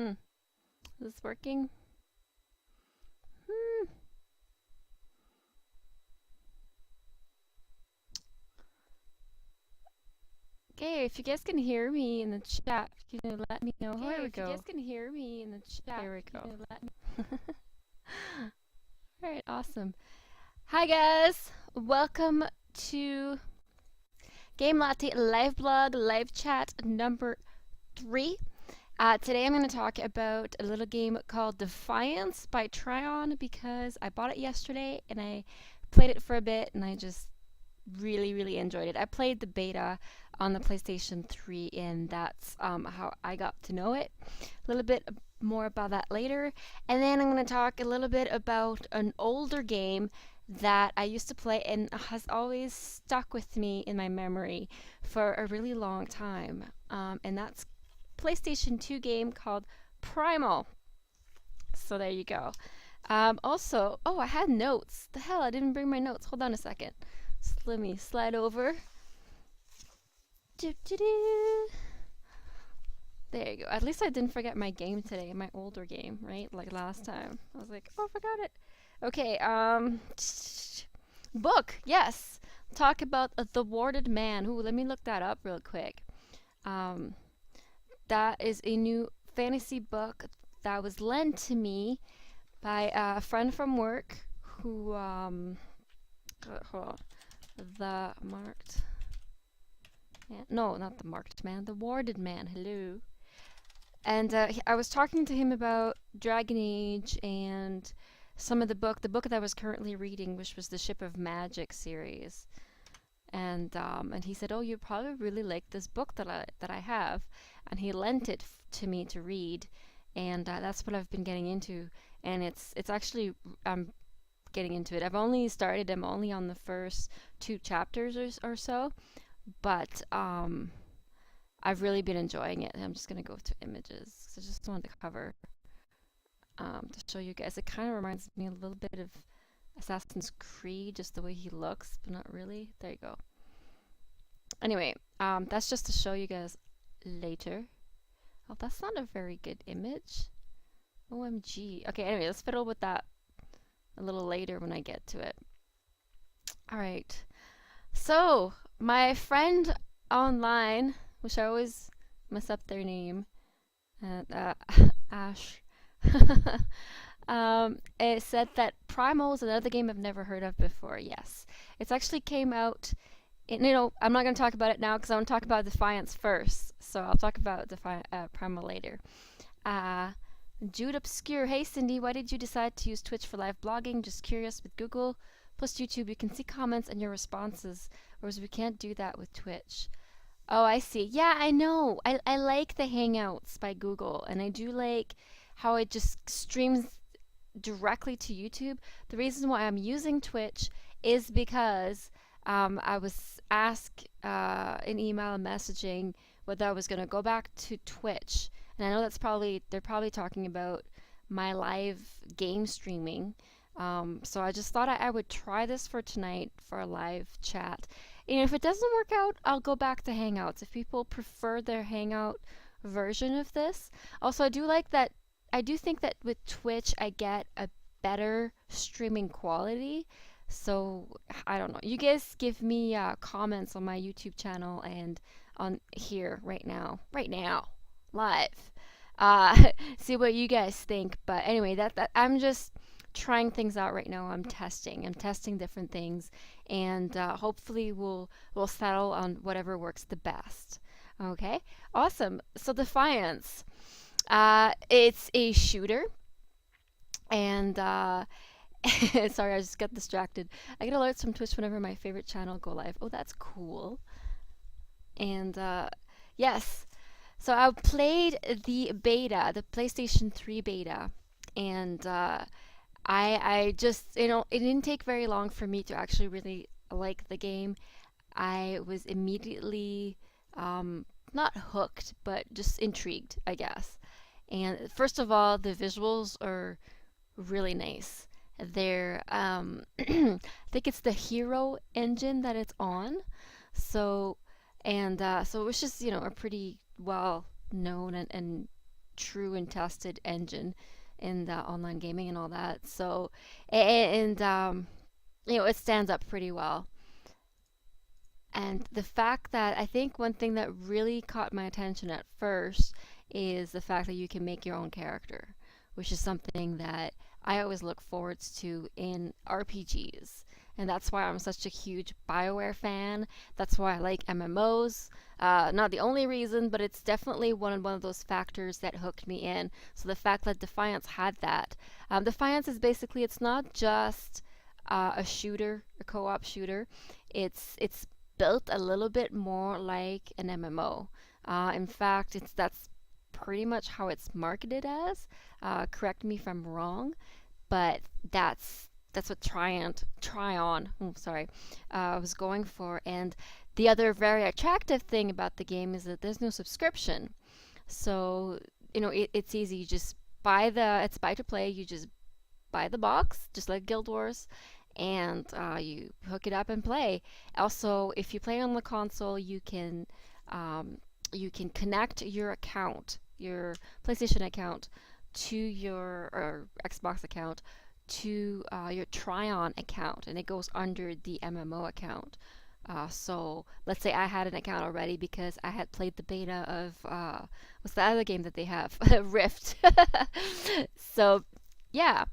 Hmm. Is this working? Hmm. Okay, if you guys can hear me in the chat, let me know. Okay, Here we if you guys go. can hear me in the chat, Here we can go. you let me? All right, awesome. Hi guys, welcome to Game Latte live blog live chat number 3. Today I'm going to talk about a little game called Defiance by Tryon because I bought it yesterday and I played it for a bit and I just really enjoyed it. I played the beta on the PlayStation 3 and that's how I got to know it. A little bit more about that later. And then I'm going to talk a little bit about an older game that I used to play and has always stuck with me in my memory for a really long time. And that's PlayStation 2 game called Primal. So there you go. Also, oh, I had notes. The hell, I didn't bring my notes. Hold on a second. Let me slide over. There you go. At least I didn't forget my game today, my older game, right? Like last time. I was like, oh, I forgot it. Okay, book, yes. Talk about The Warded Man. Ooh, let me look that up real quick. Um, that is a new fantasy book that was lent to me by a friend from work who, hold on. The Marked Man. No, not the Marked Man, the Warded Man. Hello. And I was talking to him about Dragon Age and some of the book that I was currently reading, which was the Ship of Magic series. And he said, "Oh, you probably really like this book that I have," and he lent it to me to read, and that's what I've been getting into. And it's actually I'm getting into it. I've only started. I'm only on the first 2 chapters or so, but I've really been enjoying it. I'm just gonna go to images. So I just wanted to cover to show you guys. It kind of reminds me a little bit of Assassin's Creed, just the way he looks, but not really. There you go. Anyway, that's just to show you guys later. Oh, that's not a very good image. OMG. Okay, anyway, let's fiddle with that a little later when I get to it. All right. So, my friend online, which I always mess up their name, Ash, it said that Primal is another game I've never heard of before. Yes, it's actually came out. I'm not going to talk about it now because I want to talk about Defiance first. So I'll talk about Primal later. Uh, Jude Obscure. Hey Cindy, why did you decide to use Twitch for live blogging? Just curious. With Google plus YouTube, you can see comments and your responses, whereas we can't do that with Twitch. Oh, I see. Yeah, I know. I like the Hangouts by Google, and I do like how it just streams directly to YouTube. The reason why I'm using Twitch is because I was asked in email and messaging whether I was going to go back to Twitch. And I know they're probably talking about my live game streaming. So I just thought I would try this for tonight for a live chat. And if it doesn't work out, I'll go back to Hangouts if people prefer their Hangout version of this. Also, I do think that with Twitch, I get a better streaming quality. So I don't know. You guys give me comments on my YouTube channel and on here right now, live. See what you guys think. But anyway, that I'm just trying things out right now. I'm testing different things, and hopefully we'll settle on whatever works the best. Okay, awesome. So Defiance. It's a shooter, and sorry, I just got distracted. I get alerts from Twitch whenever my favorite channel go live. Oh, that's cool. And yes, so I played the beta, the PlayStation 3 beta, and I just it didn't take very long for me to actually really like the game. I was immediately not hooked, but just intrigued, I guess. And first of all, the visuals are really nice. They're, I think it's the Hero engine that it's on. So, and so it was just, a pretty well known and true and tested engine in the online gaming and all that. So, and it stands up pretty well. And the fact that I think one thing that really caught my attention at first is the fact that you can make your own character, which is something that I always look forward to in RPGs. And that's why I'm such a huge BioWare fan. That's why I like MMOs. Not the only reason, but it's definitely one of those factors that hooked me in. So the fact that Defiance had that. Defiance is basically, it's not just a shooter, a co-op shooter. It's built a little bit more like an MMO. In fact, that's pretty much how it's marketed as. Correct me if I'm wrong, but that's what Tryon, sorry, was going for. And the other very attractive thing about the game is that there's no subscription. So, it's easy. You just it's buy to play. You just buy the box, just like Guild Wars, and you hook it up and play. Also, if you play on the console, you can connect your account, your PlayStation account, to your or Xbox account to your Tryon account, and it goes under the MMO account. So let's say I had an account already because I had played the beta of what's the other game that they have, Rift. So yeah,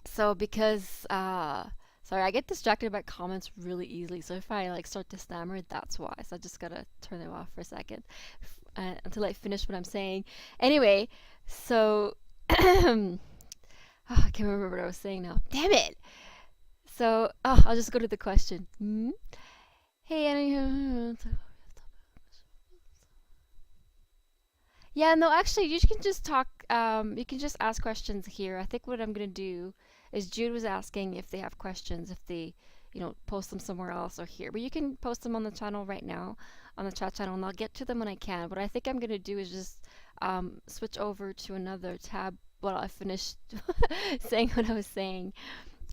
so because sorry, I get distracted by comments really easily. So if I like start to stammer, that's why. So I just gotta turn them off for a second until I finish what I'm saying. Anyway, so I can't remember what I was saying now. Damn it! So I'll just go to the question. Hey, Annie. Yeah, no, actually, you can just talk. You can just ask questions here. I think what I'm gonna do is Jude was asking if they have questions, if they, post them somewhere else or here. But you can post them on the channel right now, on the chat channel, and I'll get to them when I can. What I think I'm gonna do is just switch over to another tab while I finish saying what I was saying.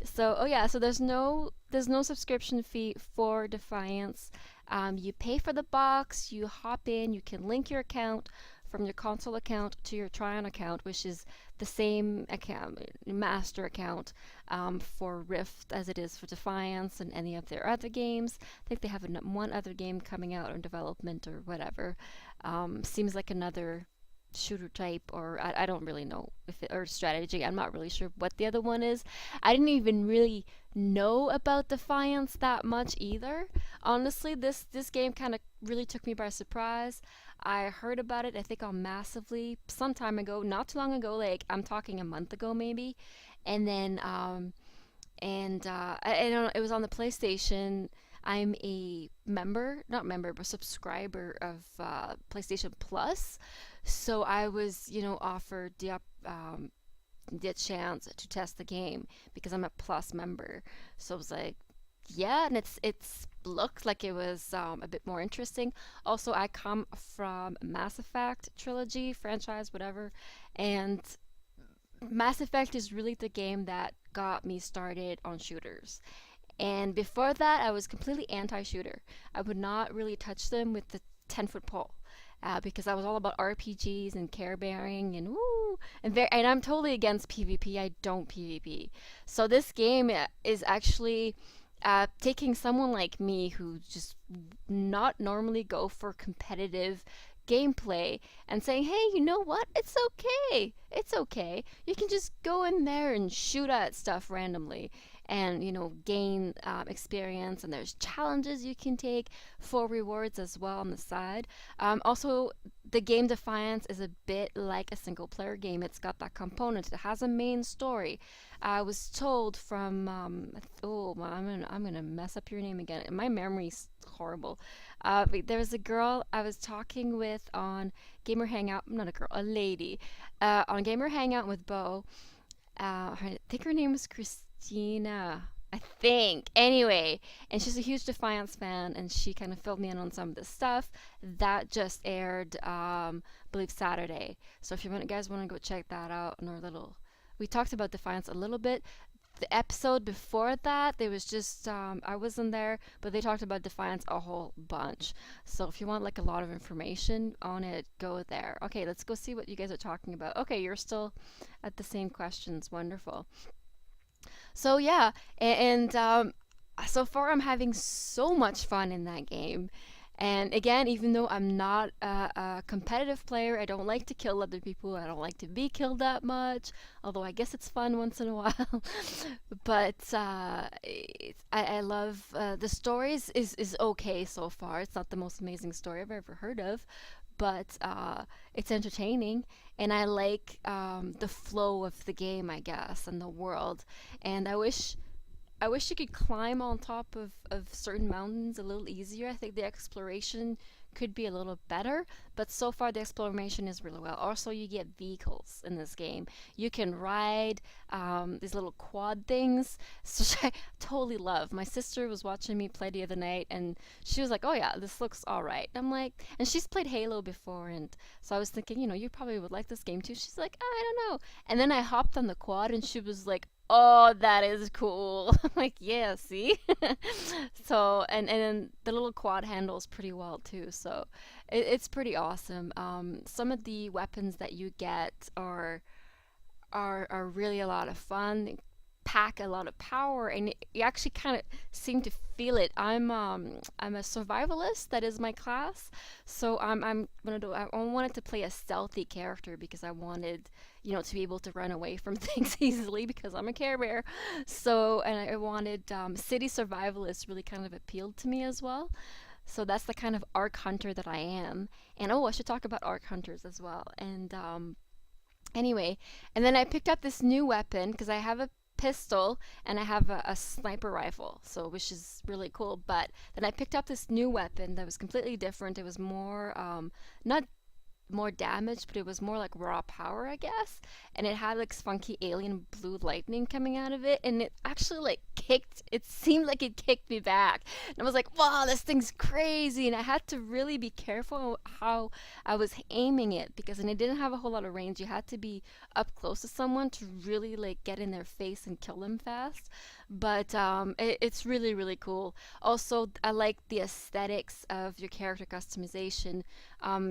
So, oh yeah, so there's no subscription fee for Defiance. You pay for the box, you hop in, you can link your account from your console account to your Tryon account, which is the same account, master account for Rift as it is for Defiance and any of their other games. I think they have one other game coming out in development or whatever. Seems like another shooter type, or I don't really know if or strategy. I'm not really sure what the other one is. I didn't even really know about Defiance that much either. Honestly, this game kind of really took me by surprise. I heard about it, I think, on Massively some time ago, not too long ago, like I'm talking a month ago maybe, and then I don't know, it was on the PlayStation. I'm a member, not member, but subscriber of PlayStation Plus. So I was, offered the chance to test the game because I'm a Plus member. So I was like, yeah, and it's looked like it was a bit more interesting. Also, I come from Mass Effect trilogy franchise, whatever, and Mass Effect is really the game that got me started on shooters. And before that, I was completely anti-shooter. I would not really touch them with the 10-foot pole. Because I was all about RPGs and care bearing and woo, and I'm totally against PvP. I don't PvP. So this game is actually taking someone like me who just not normally go for competitive gameplay and saying, hey, you know what? It's okay. It's okay. You can just go in there and shoot at stuff randomly and, gain experience. And there's challenges you can take for rewards as well on the side. Also, the game Defiance is a bit like a single player game. It's got that component. It has a main story. I was told from I'm gonna mess up your name again. My memory's horrible. But there was a girl I was talking with on Gamer Hangout. Not a girl, a lady. On Gamer Hangout with Bo. I think her name was Christina. I think. Anyway, and she's a huge Defiance fan, and she kind of filled me in on some of this stuff that just aired, I believe Saturday. So if you guys want to go check that out, in our little, we talked about Defiance a little bit. the episode before that, there was just I wasn't there, but they talked about Defiance a whole bunch. So if you want like a lot of information on it, go there. Okay, let's go see what you guys are talking about. Okay, you're still at the same questions. Wonderful. So yeah, and so far I'm having so much fun in that game. And again, even though I'm not a competitive player, I don't like to kill other people. I don't like to be killed that much. Although I guess it's fun once in a while. But I love the stories is okay so far. It's not the most amazing story I've ever heard of, but it's entertaining, and I like the flow of the game, I guess, and the world. And I wish you could climb on top of certain mountains a little easier. I think the exploration could be a little better, but so far the exploration is really well. Also, you get vehicles in this game. You can ride these little quad things, so I totally love. My sister was watching me play the other night, and she was like, "Oh yeah, this looks all right." I'm like, and she's played Halo before, and so I was thinking, you probably would like this game too. She's like, "I don't know," and then I hopped on the quad, and she was like, "Oh, that is cool." I'm like, yeah, see? So, and then the little quad handles pretty well too. So it's pretty awesome. Some of the weapons that you get are really a lot of fun. They pack a lot of power, and you actually kind of seem to feel it. I'm a survivalist. That is my class. So I'm gonna do. I wanted to play a stealthy character because I wanted to be able to run away from things easily because I'm a Care Bear. So, and I wanted city survivalist really kind of appealed to me as well. So that's the kind of arc hunter that I am. And oh, I should talk about arc hunters as well. And anyway, and then I picked up this new weapon because I have a pistol and I have a sniper rifle, so which is really cool. But then I picked up this new weapon that was completely different. It was more not more damage, but it was more like raw power, I guess. And it had like funky alien blue lightning coming out of it, and it actually like kicked. It seemed like it kicked me back, and I was like, "Wow, this thing's crazy!" And I had to really be careful how I was aiming it because, and it didn't have a whole lot of range. You had to be up close to someone to really like get in their face and kill them fast. But it's really really cool. Also, I like the aesthetics of your character customization.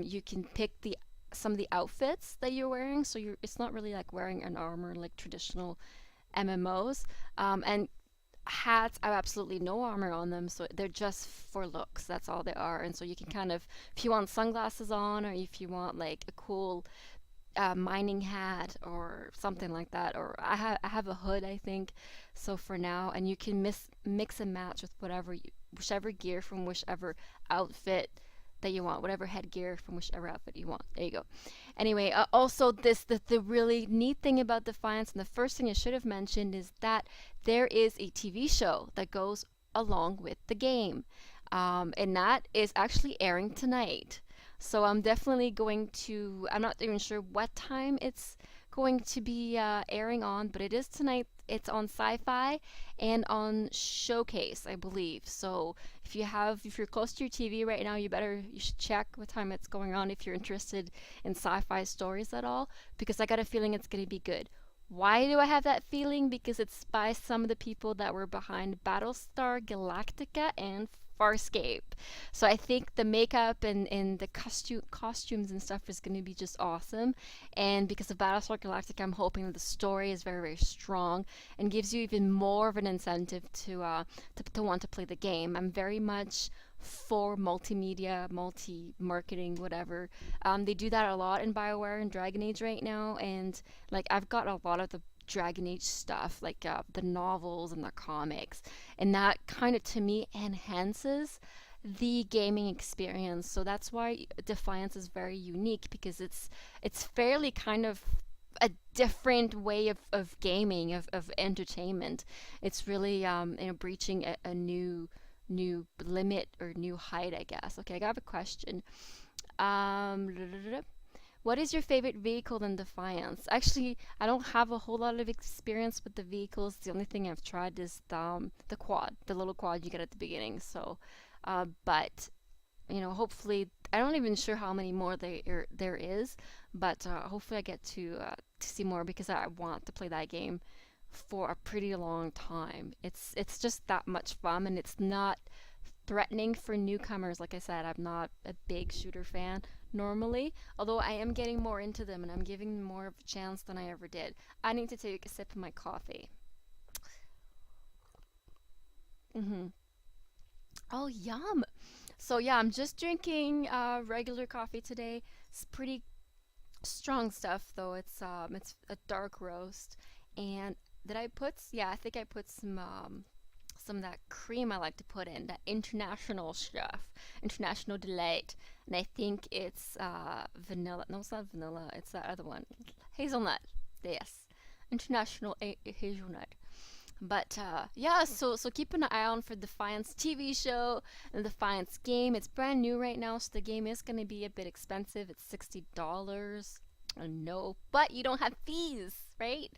You can pick the some of the outfits that you're wearing, so it's not really like wearing an armor like traditional MMOs. And hats, I have absolutely no armor on them, so they're just for looks. That's all they are. And so you can kind of, if you want sunglasses on, or if you want like a cool mining hat or something like that, or I have a hood, I think. So for now, and you can mix and match with whichever gear from whichever outfit that you want, whatever headgear from whichever outfit you want. There you go. Anyway, also the really neat thing about Defiance, and the first thing I should have mentioned, is that there is a TV show that goes along with the game, and that is actually airing tonight. So I'm definitely going to. I'm not even sure what time it's going to be airing on, but it is tonight. It's on Sci-Fi and on Showcase, I believe. So if you're close to your TV right now, you should check what time it's going on if you're interested in sci-fi stories at all, because I got a feeling it's going to be good. Why do I have that feeling? Because it's by some of the people that were behind Battlestar Galactica and Farscape. So I think the makeup and the costumes and stuff is going to be just awesome. And because of Battlestar Galactica, I'm hoping that the story is very, very strong and gives you even more of an incentive to want to play the game. I'm very much for multimedia, multi marketing, whatever. They do that a lot in BioWare and Dragon Age right now, and like I've got a lot of the Dragon Age stuff, like the novels and the comics, and that kind of to me enhances the gaming experience. So that's why Defiance is very unique, because it's fairly kind of a different way of gaming, of entertainment. It's really breaching a new limit or new height, I guess. Okay, I got a question. Um, what is your favorite vehicle in Defiance? Actually, I don't have a whole lot of experience with the vehicles. The only thing I've tried is the quad, the little quad you get at the beginning. So, but hopefully, I don't even sure how many more there is, but hopefully I get to see more because I want to play that game for a pretty long time. It's just that much fun, and it's not threatening for newcomers. Like I said, I'm not a big shooter fan normally, although I am getting more into them and I'm giving them more of a chance than I ever did. I need to take a sip of my coffee. Hmm. Oh, yum. So yeah, I'm just drinking regular coffee today. It's pretty strong stuff though. It's a dark roast. And did I put yeah, I think I put some of that cream I like to put in, that international stuff, international delight. And I think it's vanilla. No, it's not vanilla. It's that other one, hazelnut. Yes, international hazelnut. But yeah, so keep an eye on for Defiance TV show and Defiance game. It's brand new right now, so the game is going to be a bit expensive. It's $60. No, but you don't have fees, right?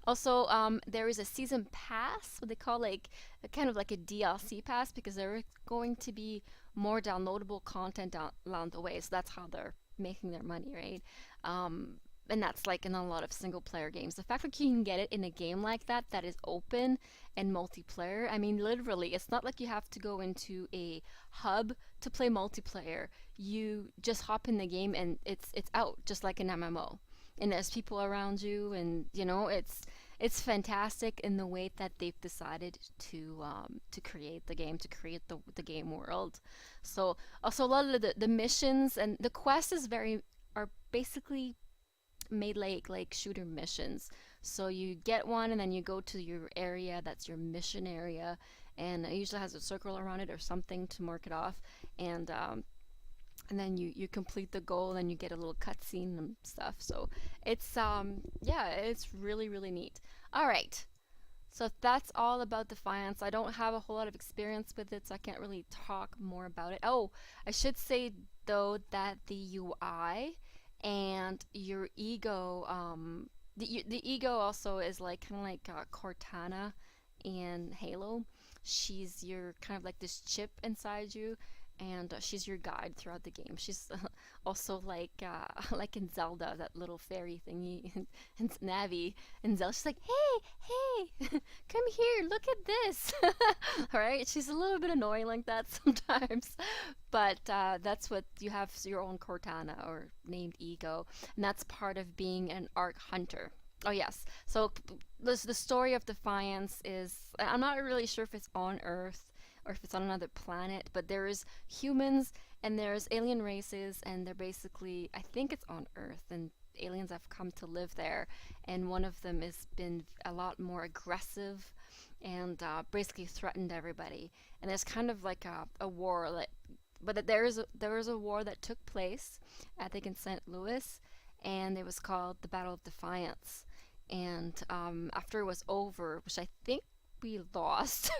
Also, there is a season pass, what they call like a kind of like a DLC pass, because there is going to be more downloadable content down along the way. So that's how they're making their money, right? Um, and that's like in a lot of single player games. The fact that you can get it in a game like that that is open and multiplayer, I mean, literally, it's not like you have to go into a hub to play multiplayer. You just hop in the game and it's out just like an MMO. And there's people around you, and it's fantastic in the way that they've decided to create the game, to create the game world. So also a lot of the missions and the quest is very are basically made like shooter missions. So you get one and then you go to your area, that's your mission area, and it usually has a circle around it or something to mark it off. And then you complete the goal and you get a little cutscene and stuff. So it's yeah, it's really neat. All right. So that's all about Defiance. I don't have a whole lot of experience with it, so I can't really talk more about it. Oh, I should say though that the UI and your ego, the ego also is like kind of like Cortana in Halo. She's your kind of like this chip inside you, and she's your guide throughout the game. She's also like like in Zelda, that little fairy thingy, and Navi in Zelda. She's like, hey, come here, look at this. All right, she's a little bit annoying like that sometimes, but that's what you have, your own Cortana or named ego, and that's part of being an Arc Hunter. Oh yes. So the story of Defiance is, I'm not really sure if it's on Earth or if it's on another planet, but there is humans and there's alien races, and they're basically, I think it's on Earth, and aliens have come to live there, and one of them has been a lot more aggressive and basically threatened everybody. And there's kind of like a war that, but there is a war that took place, I think in St. Louis, and it was called the Battle of Defiance. And after it was over, which I think we lost,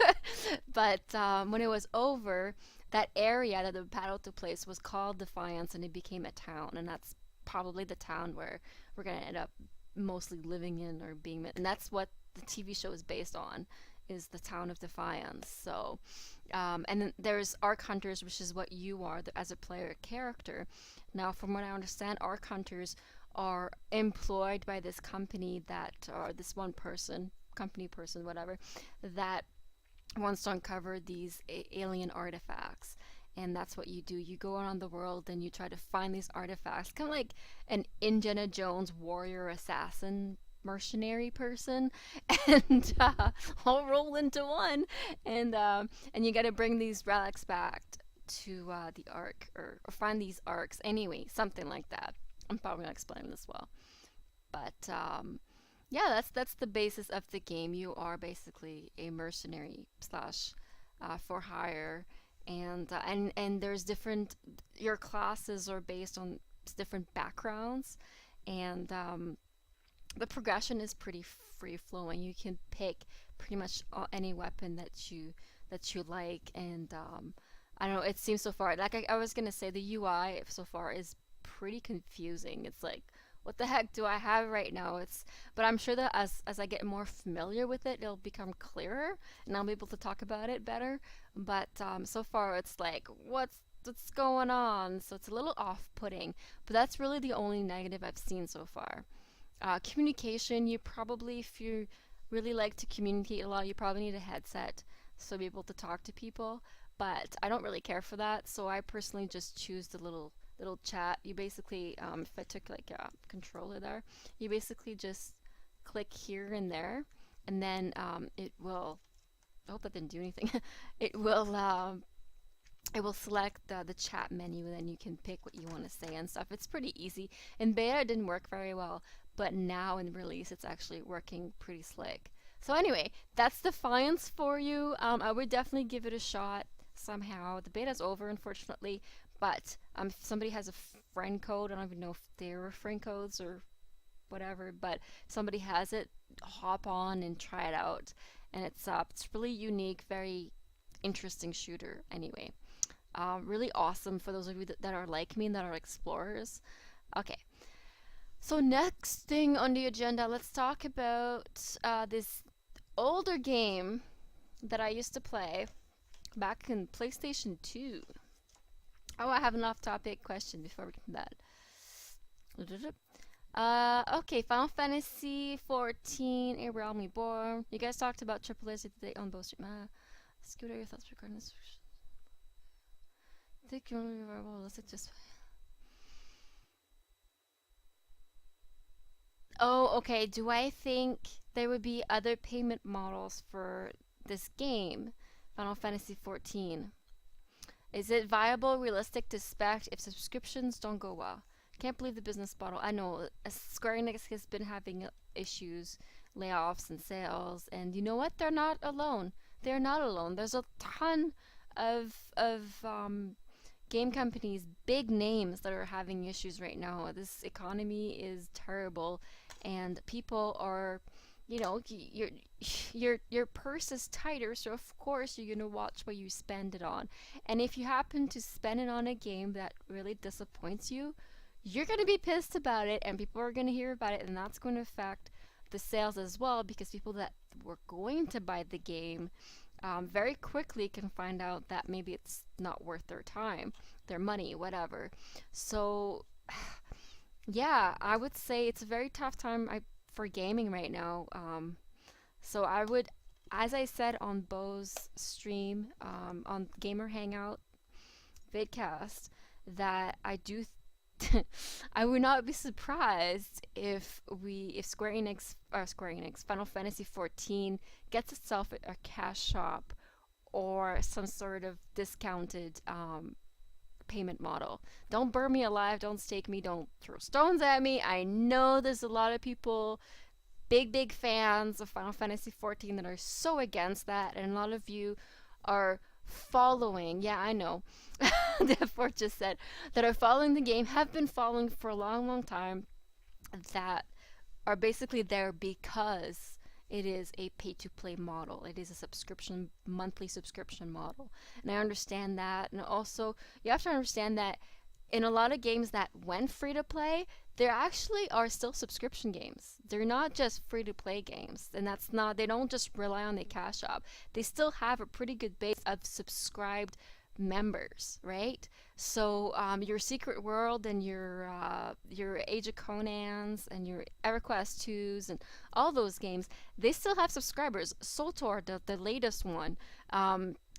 but when it was over, that area that the battle took place was called Defiance, and it became a town, and that's probably the town where we're gonna end up mostly living in or being, and that's what the TV show is based on, is the town of Defiance. So, and then there's Arc Hunters, which is what you are as a player character. Now, from what I understand, Arc Hunters are employed by this company that, or this one person, company person, whatever, that wants to uncover these alien artifacts. And that's what you do. You go around the world and you try to find these artifacts, kind of like an Indiana Jones warrior assassin mercenary person, and all roll into one. And you got to bring these relics back to the Ark, or find these arcs anyway, something like that. I'm probably not explaining this well, but yeah, that's the basis of the game. You are basically a mercenary slash for hire, and there's different. Your classes are based on different backgrounds, and the progression is pretty free flowing. You can pick pretty much any weapon that you like, and I don't know. It seems so far, like I was gonna say, the UI so far is pretty confusing. It's like, what the heck do I have right now? But I'm sure that as I get more familiar with it, it'll become clearer, and I'll be able to talk about it better. But so far, it's like, what's going on? So it's a little off-putting. But that's really the only negative I've seen so far. Communication, you probably, if you really like to communicate a lot, you probably need a headset so be able to talk to people. But I don't really care for that, so I personally just choose the little chat. You basically, if I took like a controller there, you basically just click here and there, and then it will. I hope that didn't do anything. it will it will select the chat menu and then you can pick what you want to say and stuff. It's pretty easy. In beta, it didn't work very well, but now in release, it's actually working pretty slick. So anyway, that's Defiance for you. I would definitely give it a shot somehow. The beta's over, unfortunately, but if somebody has a friend code, I don't even know if they're friend codes or whatever, but somebody has it, hop on and try it out. And it's really unique, very interesting shooter. Anyway, really awesome for those of you that are like me and that are explorers. Okay, so next thing on the agenda, let's talk about this older game that I used to play back in PlayStation 2. Oh, I have an off-topic question before we get to that. Okay, Final Fantasy 14, A Realm Reborn. You guys talked about Triple A's today on both stream. Scooter, your thoughts regarding this? Think you're only reliable. Let's just. Oh, okay. Do I think there would be other payment models for this game, Final Fantasy 14? Is it viable, realistic to expect if subscriptions don't go well? Can't believe the business model. I know Square Enix has been having issues, layoffs and sales, and you know what? They're not alone. They're not alone. There's a ton of game companies, big names that are having issues right now. This economy is terrible, and people are, your purse is tighter, so of course you're gonna watch what you spend it on. And if you happen to spend it on a game that really disappoints you, you're gonna be pissed about it, and people are gonna hear about it, and that's going to affect the sales as well because people that were going to buy the game very quickly can find out that maybe it's not worth their time, their money, whatever. So, yeah, I would say it's a very tough time for gaming right now. So I would, as I said on Bo's stream, on Gamer Hangout vidcast, that I do. I would not be surprised if Square Enix Final Fantasy 14 gets itself a cash shop or some sort of discounted payment model. Don't burn me alive, don't stake me, don't throw stones at me. I know there's a lot of people, big fans of Final Fantasy 14 that are so against that, and a lot of you are following, yeah, I know, therefore just said, that are following the game, have been following for a long time, that are basically there because it is a pay to play model. It is a monthly subscription model. And I understand that. And also, you have to understand that in a lot of games that went free to play, there actually are still subscription games. They're not just free to play games. And they don't just rely on the cash shop. They still have a pretty good base of subscribed members, right? So your Secret World and your Age of Conans and your EverQuest 2s and all those games, they still have subscribers. SOLTOR, the latest one,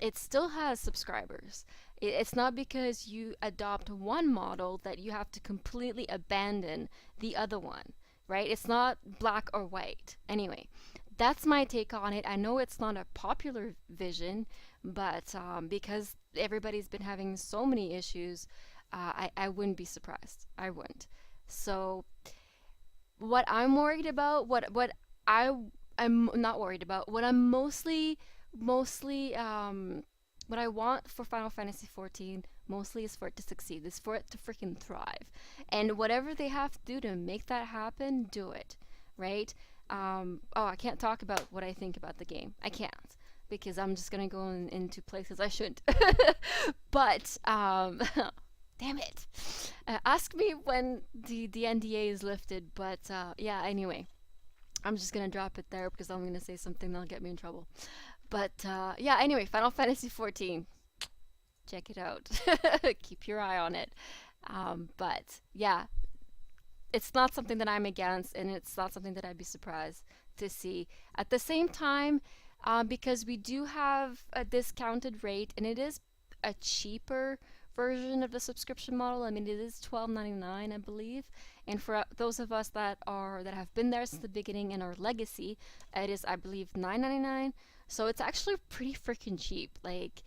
it still has subscribers. It's not because you adopt one model that you have to completely abandon the other one, right? It's not black or white. Anyway, that's my take on it. I know it's not a popular vision, but because everybody's been having so many issues, I wouldn't be surprised. I wouldn't. So what I'm worried about, I'm not worried about, what I'm mostly what I want for Final Fantasy 14 mostly is for it to succeed, is for it to freaking thrive. And whatever they have to do to make that happen, do it, right? Oh, I can't talk about what I think about the game. I can't because I'm just gonna go into places I shouldn't. But damn it, ask me when the NDA is lifted. But yeah, anyway, I'm just gonna drop it there because I'm gonna say something that'll get me in trouble. But yeah, anyway, Final Fantasy 14, check it out. Keep your eye on it. But yeah, it's not something that I'm against, and it's not something that I'd be surprised to see. At the same time, because we do have a discounted rate, and it is a cheaper version of the subscription model. I mean, it is 12.99, I believe. And for those of us that have been there since the beginning and our legacy, it is, I believe, 9.99. So it's actually pretty freaking cheap. Like,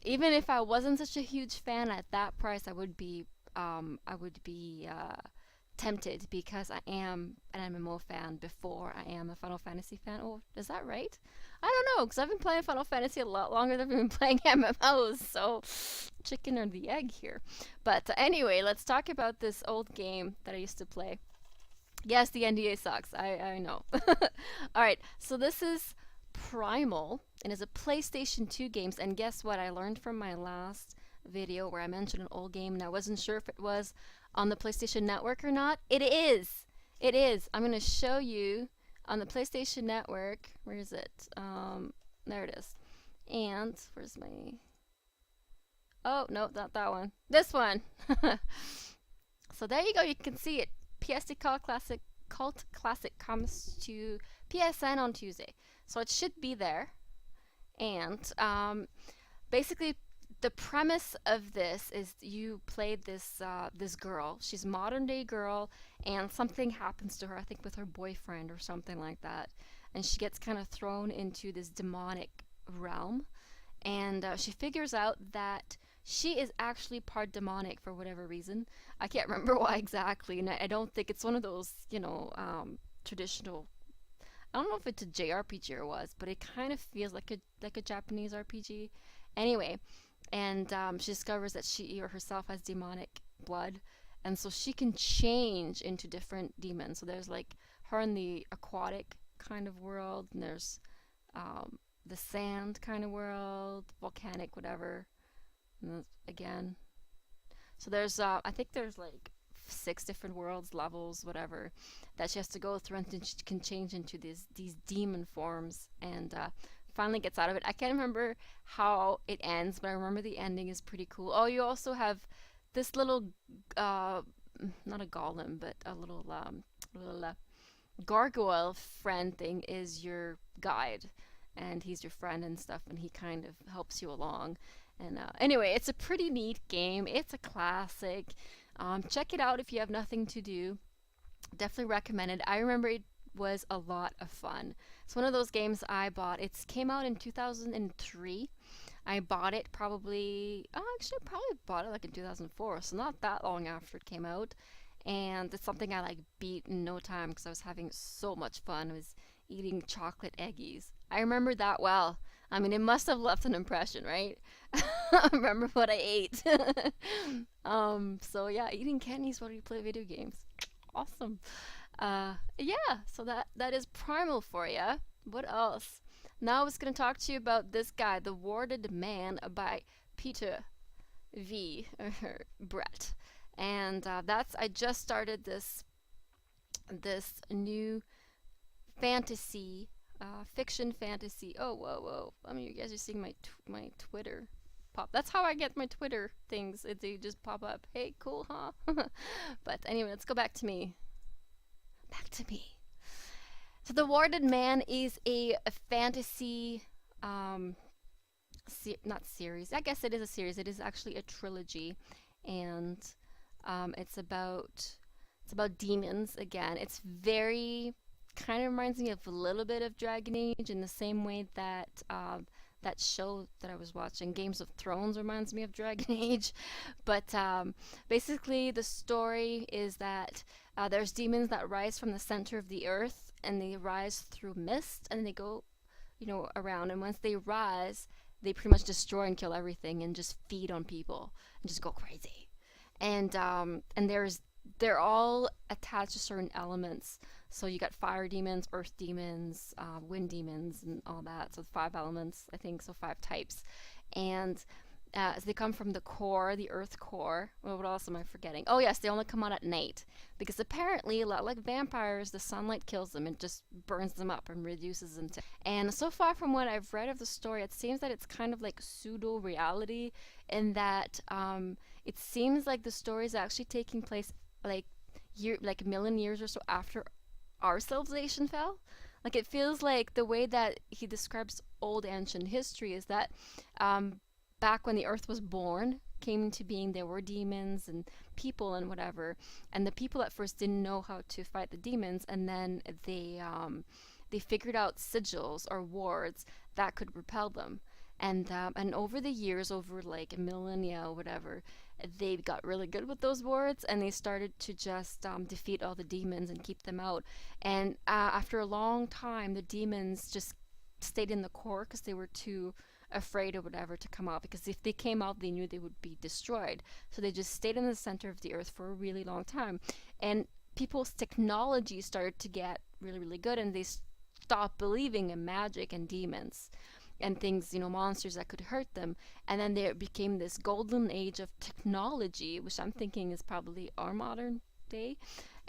even if I wasn't such a huge fan at that price, I would be tempted because I am an MMO fan before I am a Final Fantasy fan. Oh, is that right? I don't know, because I've been playing Final Fantasy a lot longer than I've been playing MMOs, so chicken or the egg here. But anyway, let's talk about this old game that I used to play. Yes, the NDA sucks. I know. Alright, so this is Primal, and is a PlayStation 2 games. And guess what? I learned from my last video where I mentioned an old game and I wasn't sure if it was on the PlayStation Network or not. It is. It is. I'm going to show you on the PlayStation Network. Where is it? There it is. And where's my... Oh, no, not that one. This one. So there you go. You can see it. PSD Cult Classic comes to PSN on Tuesday. So it should be there. And basically, the premise of this is you play this girl. She's a modern day girl, and something happens to her. I think with her boyfriend or something like that, and she gets kind of thrown into this demonic realm. And she figures out that she is actually part demonic for whatever reason. I can't remember why exactly, and I don't think it's one of those, traditional. I don't know if it's a JRPG or was, but it kind of feels like a Japanese RPG. Anyway, and she discovers that she or herself has demonic blood, and so she can change into different demons. So there's like her in the aquatic kind of world, and there's the sand kind of world, volcanic, whatever. And again, so there's I think there's like 6 different worlds, levels, whatever, that she has to go through, and then she can change into these demon forms, and finally gets out of it. I can't remember how it ends, but I remember the ending is pretty cool. Oh, you also have this little, not a golem, but a little gargoyle friend thing is your guide, and he's your friend and stuff, and he kind of helps you along. And anyway, it's a pretty neat game. It's a classic. Check it out if you have nothing to do. Definitely recommend it. I remember it was a lot of fun. It's one of those games I bought. It came out in 2003. I bought it probably, oh, actually, I probably bought it like in 2004, so not that long after it came out. And it's something I like beat in no time because I was having so much fun. I was eating chocolate eggies. I remember that well. I mean, it must have left an impression, right? I remember what I ate. So yeah, eating candies while you play video games. Awesome. Yeah, so that is Primal for you. What else? Now I was going to talk to you about this guy, The Warded Man by Peter V. Brett. And I just started this new fantasy, fiction fantasy. Oh, whoa, whoa. I mean, you guys are seeing my Twitter pop. That's how I get my Twitter things. They just pop up. Hey, cool, huh? But anyway, let's go back to me. Back to me. So The Warded Man is a fantasy, not series. I guess it is a series. It is actually a trilogy, and it's about demons again. It's very kind of reminds me of a little bit of Dragon Age in the same way that that show that I was watching, Games of Thrones, reminds me of Dragon Age. But basically, the story is that there's demons that rise from the center of the earth, and they rise through mist, and they go, around. And once they rise, they pretty much destroy and kill everything, and just feed on people, and just go crazy. And they're all attached to certain elements. So you got fire demons, earth demons, wind demons, and all that. So 5 elements, I think, so 5 types. And so they come from the core, the earth core. Well, what else am I forgetting? Oh yes, they only come out at night. Because apparently, a lot like vampires, the sunlight kills them and just burns them up and reduces them to... And so far from what I've read of the story, it seems that it's kind of like pseudo-reality, in that it seems like the story is actually taking place like a million years or so after our civilization fell. Like it feels like the way that he describes old ancient history is that um, back when the earth was born, came into being, there were demons and people and whatever. And the people at first didn't know how to fight the demons, and then they figured out sigils or wards that could repel them. And over the years, over like a millennia or whatever, they got really good with those wards, and they started to just defeat all the demons and keep them out. And after a long time, the demons just stayed in the core because they were too afraid or whatever to come out, because if they came out they knew they would be destroyed, so they just stayed in the center of the earth for a really long time. And people's technology started to get really really good, and they stopped believing in magic and demons and things, monsters that could hurt them. And then there became this golden age of technology, which I'm thinking is probably our modern day.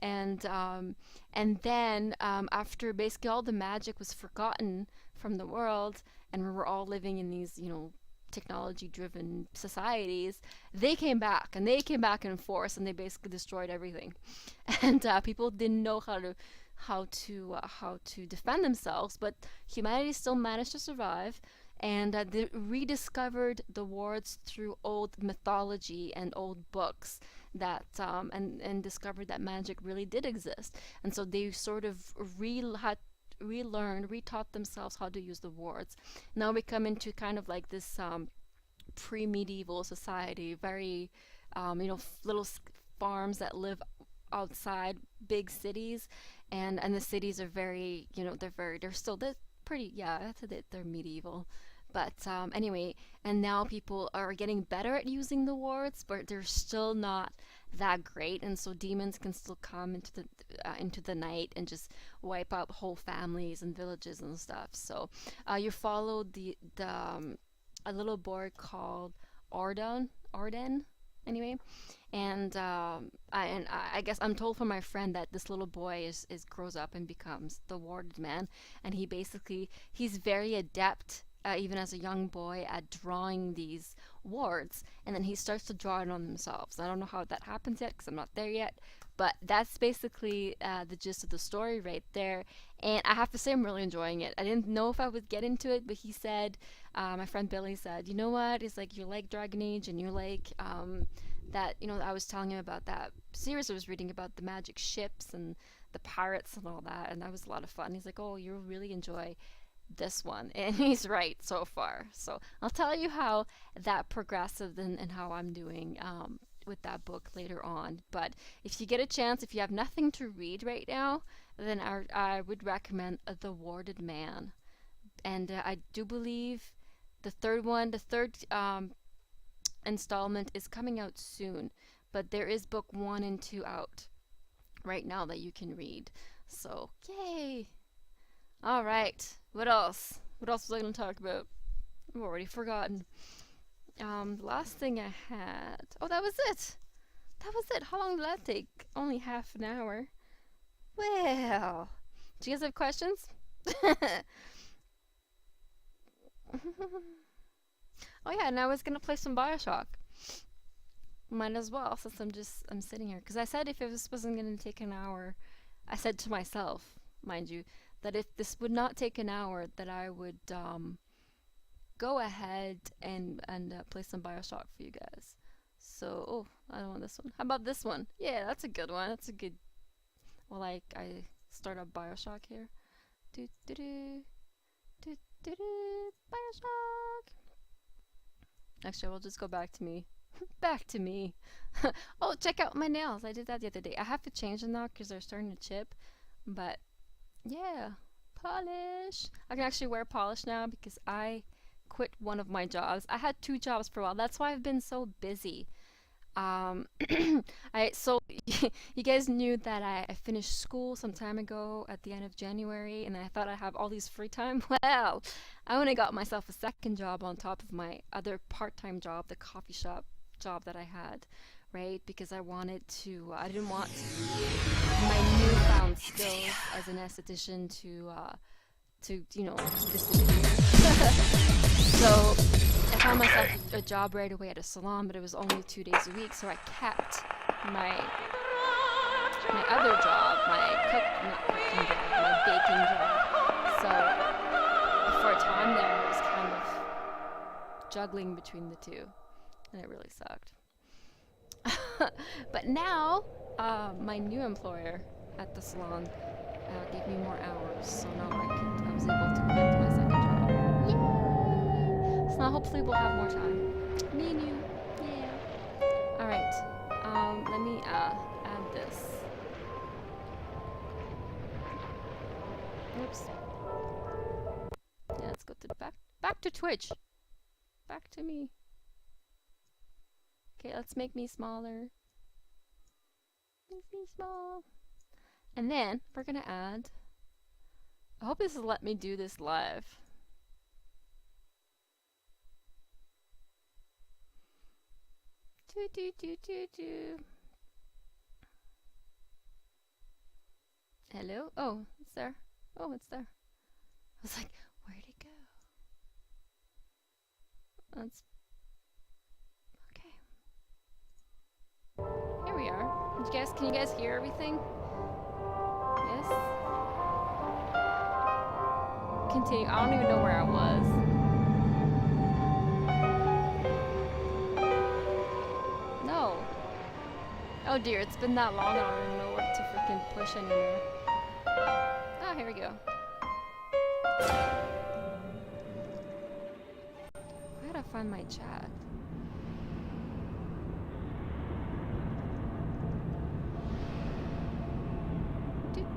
And then after basically all the magic was forgotten from the world, and we were all living in these, technology driven societies, they came back, and they came back in force, and they basically destroyed everything. And people didn't know how to defend themselves, but humanity still managed to survive. And they rediscovered the wards through old mythology and old books, that and discovered that magic really did exist. And so they sort of had relearned, retaught themselves how to use the wards. Now we come into kind of like this pre-medieval society, very little farms that live outside big cities. And the cities are very, they're pretty, yeah, that's it, they're medieval. But anyway, and now people are getting better at using the wards, but they're still not that great, and so demons can still come into the night and just wipe out whole families and villages and stuff. So you follow the a little boy called Arden, anyway. And I guess I'm told from my friend that this little boy is grows up and becomes the warded man, and he's very adept, even as a young boy, at drawing these wards, and then he starts to draw it on themselves. I don't know how that happens yet because I'm not there yet, but that's basically the gist of the story right there. And I have to say I'm really enjoying it. I didn't know if I would get into it, but he said, my friend Billy said, you know what? It's like, you like Dragon Age, and you like that, I was telling him about that series I was reading about the magic ships and the pirates and all that, and that was a lot of fun. He's like, oh, you'll really enjoy this one. And he's right so far. So I'll tell you how that progresses, and how I'm doing with that book later on. But if you get a chance, if you have nothing to read right now, then I would recommend The Warded Man. And I do believe the third installment is coming out soon, but there is book 1 and 2 out right now that you can read. So yay! All right, what else? What else was I going to talk about? I've already forgotten. The last thing I had. Oh, that was it. That was it. How long did that take? Only half an hour. Well, do you guys have questions? Oh yeah, and I was gonna play some Bioshock. Might as well, since I'm sitting here. Because I said if this wasn't gonna take an hour, I said to myself, mind you, that if this would not take an hour, that I would go ahead and play some Bioshock for you guys. So, oh, I don't want this one. How about this one? Yeah, that's a good one. That's a good. Well, I start up Bioshock here. Do do do do do do Bioshock. Actually, we'll just go back to me. Back to me. Oh, check out my nails. I did that the other day. I have to change them now because they're starting to chip. But yeah, polish. I can actually wear polish now because I quit one of my jobs. I had 2 jobs for a while. That's why I've been so busy. So you guys knew that I finished school some time ago at the end of January, and I thought I'd have all these free time. Well, I only got myself a second job on top of my other part-time job, the coffee shop job that I had, right? Because I didn't want my newfound skills as an esthetician to disappear. So I found myself a job right away at a salon, but it was only 2 days a week, so I kept my other job, my baking job, juggling between the two, and it really sucked. But now, my new employer at the salon gave me more hours, so now I was able to quit my second job. Yay! So now hopefully we'll have more time. Me and you. Yeah. All right. Let me add this. Oops. Yeah, let's go to the back to Twitch. Back to me. Okay, let's make me smaller. Make me small. And then we're gonna add. I hope this will let me do this live. Do. Hello? Oh, it's there. Oh, it's there. I was like, where'd it go? That's okay. Here we are. Can you guys hear everything? Yes? Continue. I don't even know where I was. No. Oh dear, it's been that long I don't even know what to freaking push anymore. Oh, here we go. Where did I find my chat?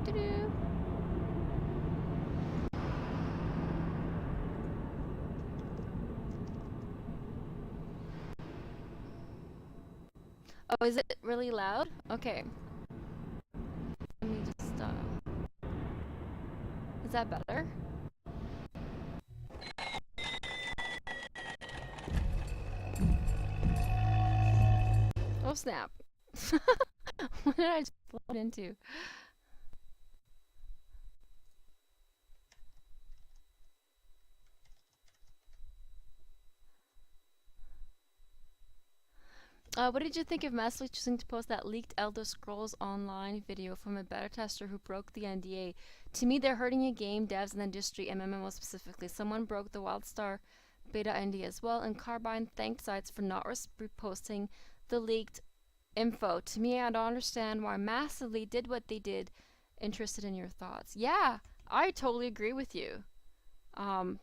Do. Oh, is it really loud? Okay. Let me just, is that better? Oh snap. What did I just float into? What did you think of Massively choosing to post that leaked Elder Scrolls Online video from a beta tester who broke the NDA? To me, they're hurting a game, devs, and industry, and MMO specifically. Someone broke the WildStar beta NDA as well, and Carbine thanked sites for not reposting the leaked info. To me, I don't understand why Massively did what they did. Interested in your thoughts. Yeah, I totally agree with you. I'm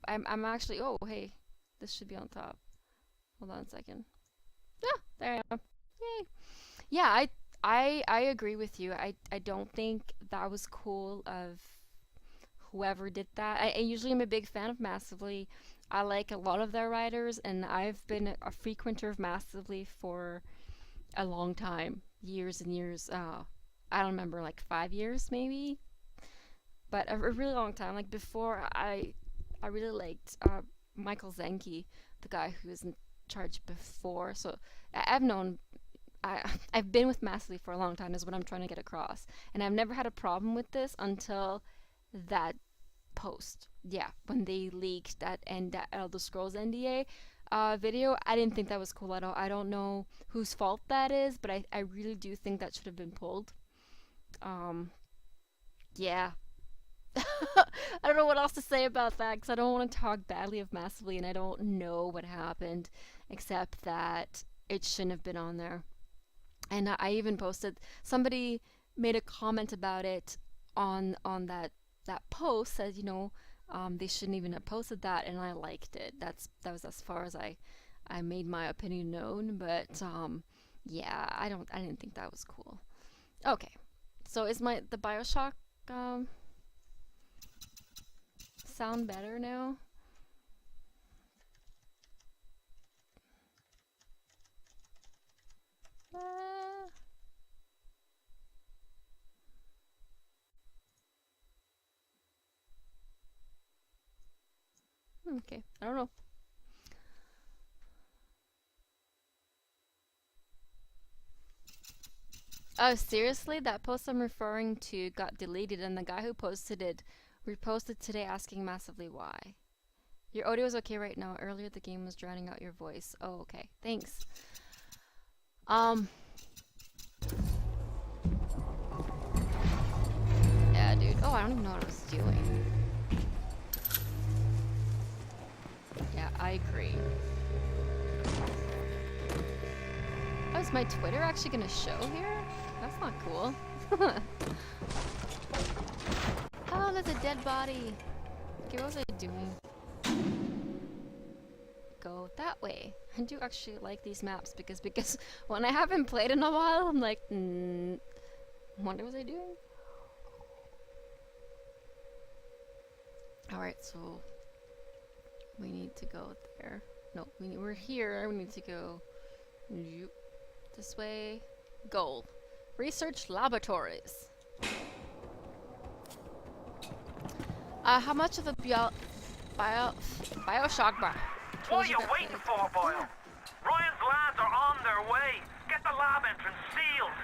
actually, oh, hey, this should be on top. Hold on a second. Ah, there I am. Yay. Yeah, I agree with you. I don't think that was cool of whoever did that. I usually am a big fan of Massively. I like a lot of their writers, and I've been a frequenter of Massively for a long time. Years and years. I don't remember, like 5 years maybe? But a really long time. Like before, I really liked Michael Zenke, the guy who was in charge before. So I've been with Massively for a long time is what I'm trying to get across, and I've never had a problem with this until that post. Yeah, when they leaked that Elder Scrolls NDA video. I didn't think that was cool at all. I don't know whose fault that is, but I really do think that should have been pulled. Yeah. I don't know what else to say about that because I don't want to talk badly of Massively, and I don't know what happened except that it shouldn't have been on there. And I even posted, somebody made a comment about it on that post, said, they shouldn't even have posted that, and I liked it. That was as far as I made my opinion known, but yeah, I didn't think that was cool. Okay, so is the Bioshock sound better now? Okay, I don't know. Oh, seriously? That post I'm referring to got deleted, and the guy who posted it reposted today asking Massively why. Your audio is okay right now. Earlier the game was drowning out your voice. Oh, okay. Thanks. Yeah, dude. Oh, I don't even know what I was doing. Yeah, I agree. Oh, is my Twitter actually gonna show here? That's not cool. Oh, there's a dead body. Okay, what was I doing? Go that way. I do actually like these maps because when I haven't played in a while, I'm like, what was I doing? Alright, so we need to go there. No, we're here. We need to go this way. Goal. Research laboratories. How much of the Bioshock bar? What are you waiting for, Boyle? Ryan's lads are on their way. Get the lab entrance sealed.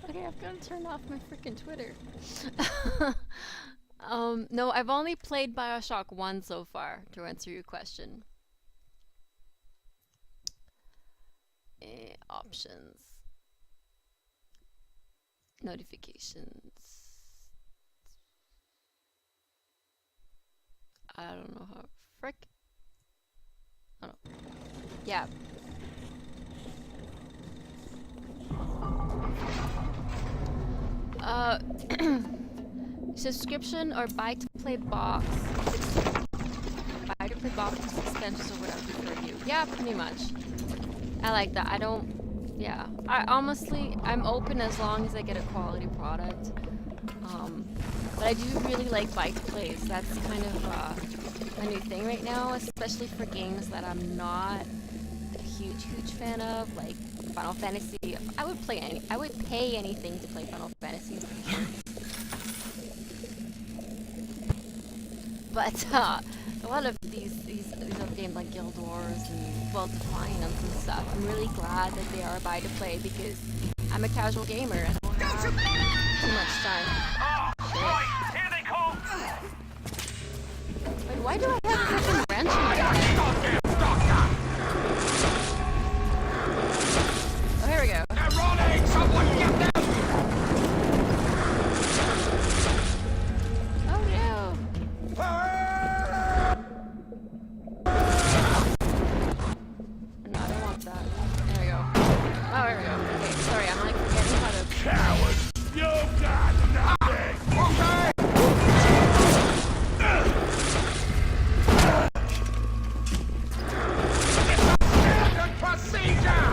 Okay, I've got to turn off my freaking Twitter. No, I've only played Bioshock 1 so far, to answer your question. Options. Notifications. I don't know how. Frick. Oh no. Yeah. Subscription or buy to play box. Buy to play box extensions or whatever for you. Yeah, pretty much. I like that. I don't. Yeah. I honestly, I'm open as long as I get a quality product. But I do really like buy to plays. That's kind of a new thing right now, especially for games that I'm not a huge fan of, like Final Fantasy. I would pay anything to play Final Fantasy. But a lot of these other games like Guild Wars and Defiance and stuff, I'm really glad that they are buy to play because I'm a casual gamer and I don't have too much time. Right, here they come. Wait, why do I have a freaking wrench in my head? Oh, here we go. They're running! Someone get them! Oh no! No, I don't want that. There we go. Oh, here we go. Okay, sorry, I'm like forgetting how to... Coward! You got nothing! Okay! Standard procedure!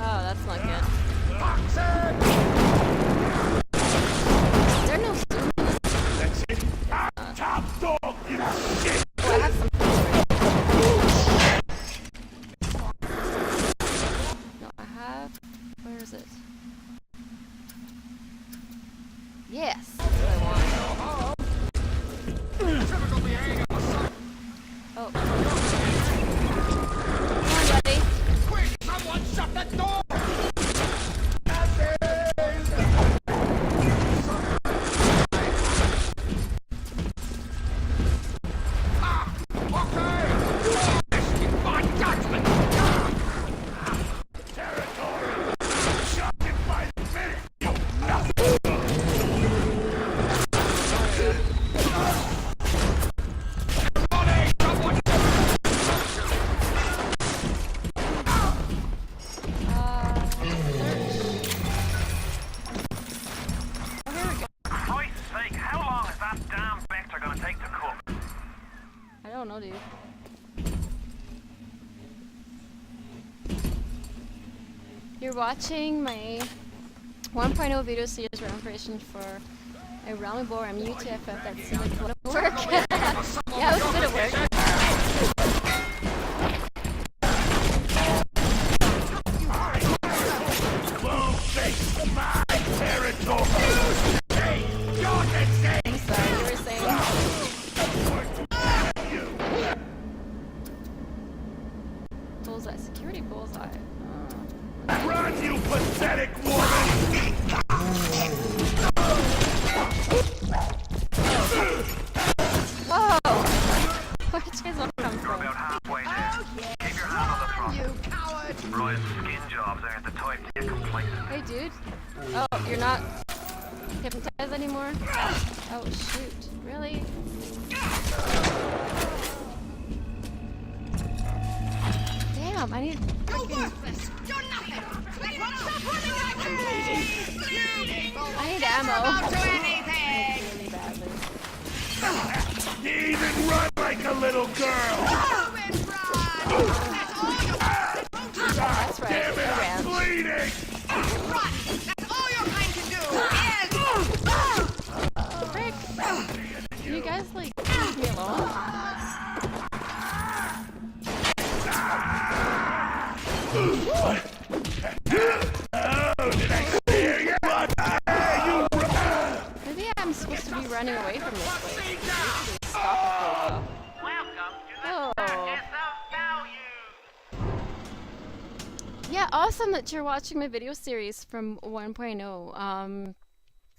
Oh, that's not good. Boxing! Is there no zoom in this? That's it! Top dog, you shit! Oh, I have some... No, I have... Where is it? Yes! That's what I want. Oh. Come on, buddy. Quick, someone shut the door! I don't know, dude. You're watching my 1.0 video series preparation for a Realm Boar and UTFF that seemed like a lot of work. Yeah, it was a bit of work. I'm sorry, you were saying... Bullseye, security bullseye. Run, you pathetic woman! Whoa! What hypnotize anymore? Oh shoot! Really? Damn! I need. I need ammo. Really badly. You even run like a little girl! That's right. Damn it, I I'm ran. bleeding! Run! That's all you're going to do Frick! You guys like leave me alone? Oh, did I scare you? Maybe I'm supposed to be running away from this place. I usually stop it for a while. Welcome to the Oh. circus of value. Yeah, awesome that you're watching my video series from 1.0.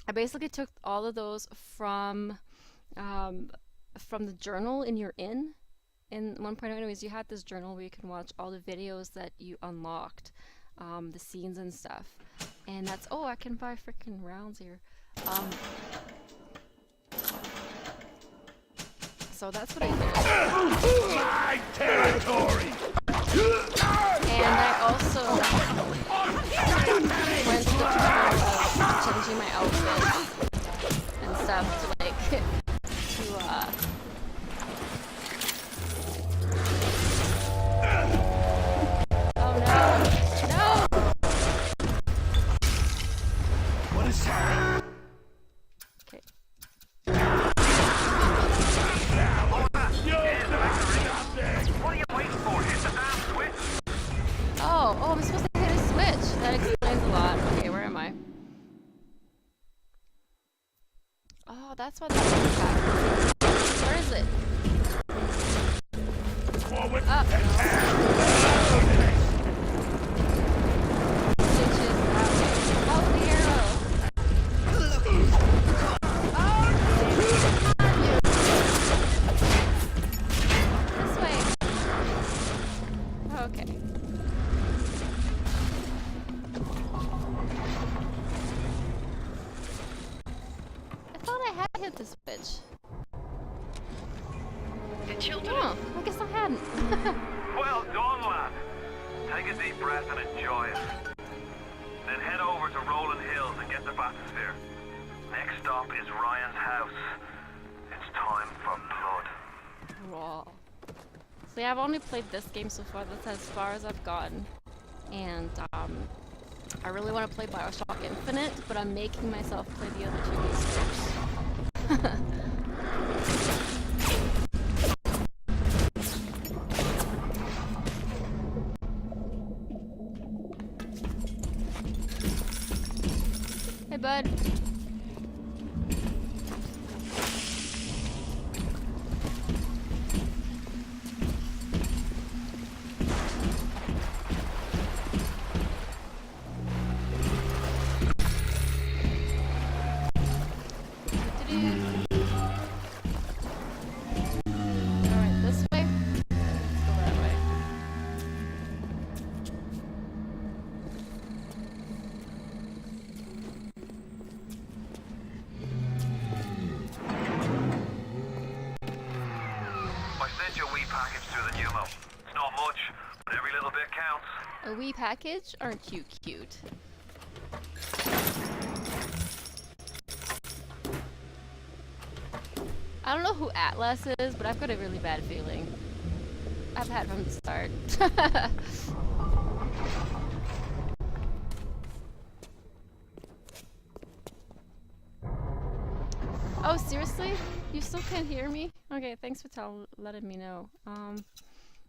I basically took all of those from the journal in your in 1.0. Anyways, you had this journal where you can watch all the videos that you unlocked, the scenes and stuff. And that's I can buy freaking rounds here. So that's what I did. My territory! And I also went to the tutorial of changing my outfit and stuff to like Oh no! No! What is that? Okay. What are you waiting for? Hit the damn switch. Oh, I'm supposed to hit a switch. That explains a lot. Okay, where am I? Oh, that's what that was back. Where is it? Forward. Up. Switches that way. Oh, the arrow. This way. Okay. I thought I had hit the switch. The children. Oh, I guess I hadn't. Well done, lad. Take a deep breath and enjoy it. Then head over to Rolling Hills and get the bathysphere. Next stop is Ryan's house. It's time for blood. Raw. So yeah, I've only played this game so far. That's as far as I've gotten. And I really want to play Bioshock Infinite, but I'm making myself play the other two games first. Hey, bud. Alright, this way? Let's go that way. I sent you a wee package through the pneumo. It's not much, but every little bit counts. A wee package? Aren't you cute? I don't know who Atlas is, but I've got a really bad feeling. I've had from the start. Oh, seriously? You still can't hear me? Okay, thanks for letting me know.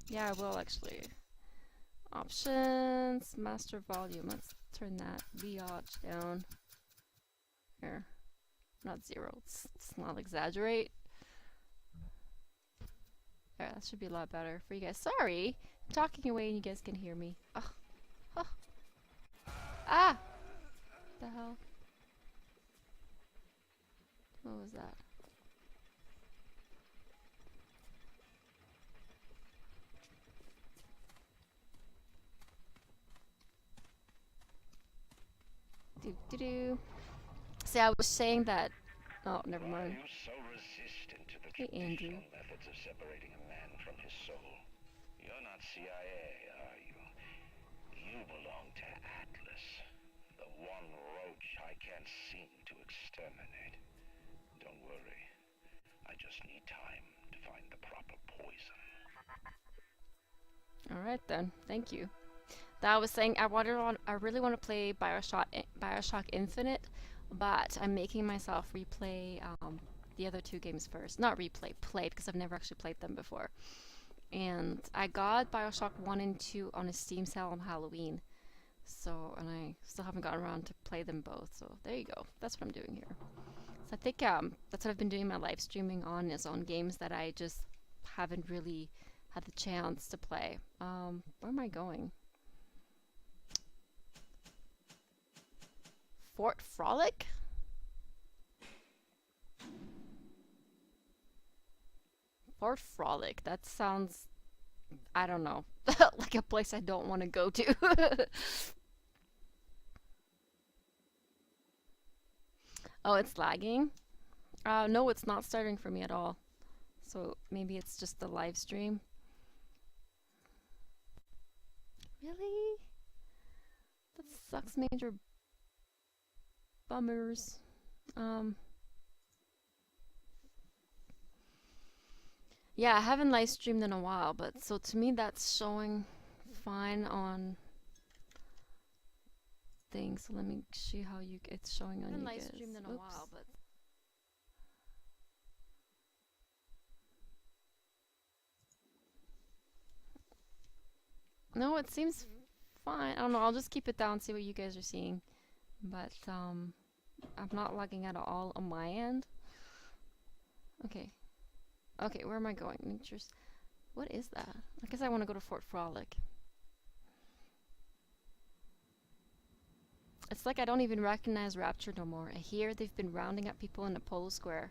Yeah, I will actually. Options, master volume. Let's turn that biatch down. Here. Not zero. Let's not exaggerate. There, that should be a lot better for you guys. Sorry, I'm talking away and you guys can hear me. Ugh. Huh. Ah! What the hell? What was that? Do do do. See, I was saying that. Oh, never Why are mind. you so resistant to the Hey, Andrew. traditional methods of separating a man from his soul? You're not CIA, are you? You belong to Atlas, the one roach I can't seem to exterminate. Don't worry. I just need time to find the proper poison. All right then. Thank you. That I was saying I really want to play Bioshock Infinite, but I'm making myself replay the other two games first. Not replay, play because I've never actually played them before. And I got Bioshock 1 and 2 on a Steam sale on Halloween. So, and I still haven't gotten around to play them both. So there you go. That's what I'm doing here. So I think that's what I've been doing my live streaming on, is on games that I just haven't really had the chance to play. Where am I going? Fort Frolic? Fort Frolic. That sounds, I don't know, like a place I don't want to go to. Oh, it's lagging? No, it's not starting for me at all. So maybe it's just the live stream. Really? That sucks, major bummers. Yeah, I haven't live streamed in a while, but so to me that's showing fine on things. So let me see how it's showing on you guys. I haven't live streamed in a while, but no, it seems fine. I don't know. I'll just keep it down, see what you guys are seeing. But I'm not lagging at all on my end. Okay. Okay, where am I going? Nature's. What is that? I guess I want to go to Fort Frolic. It's like I don't even recognize Rapture no more. I hear they've been rounding up people in Apollo Square.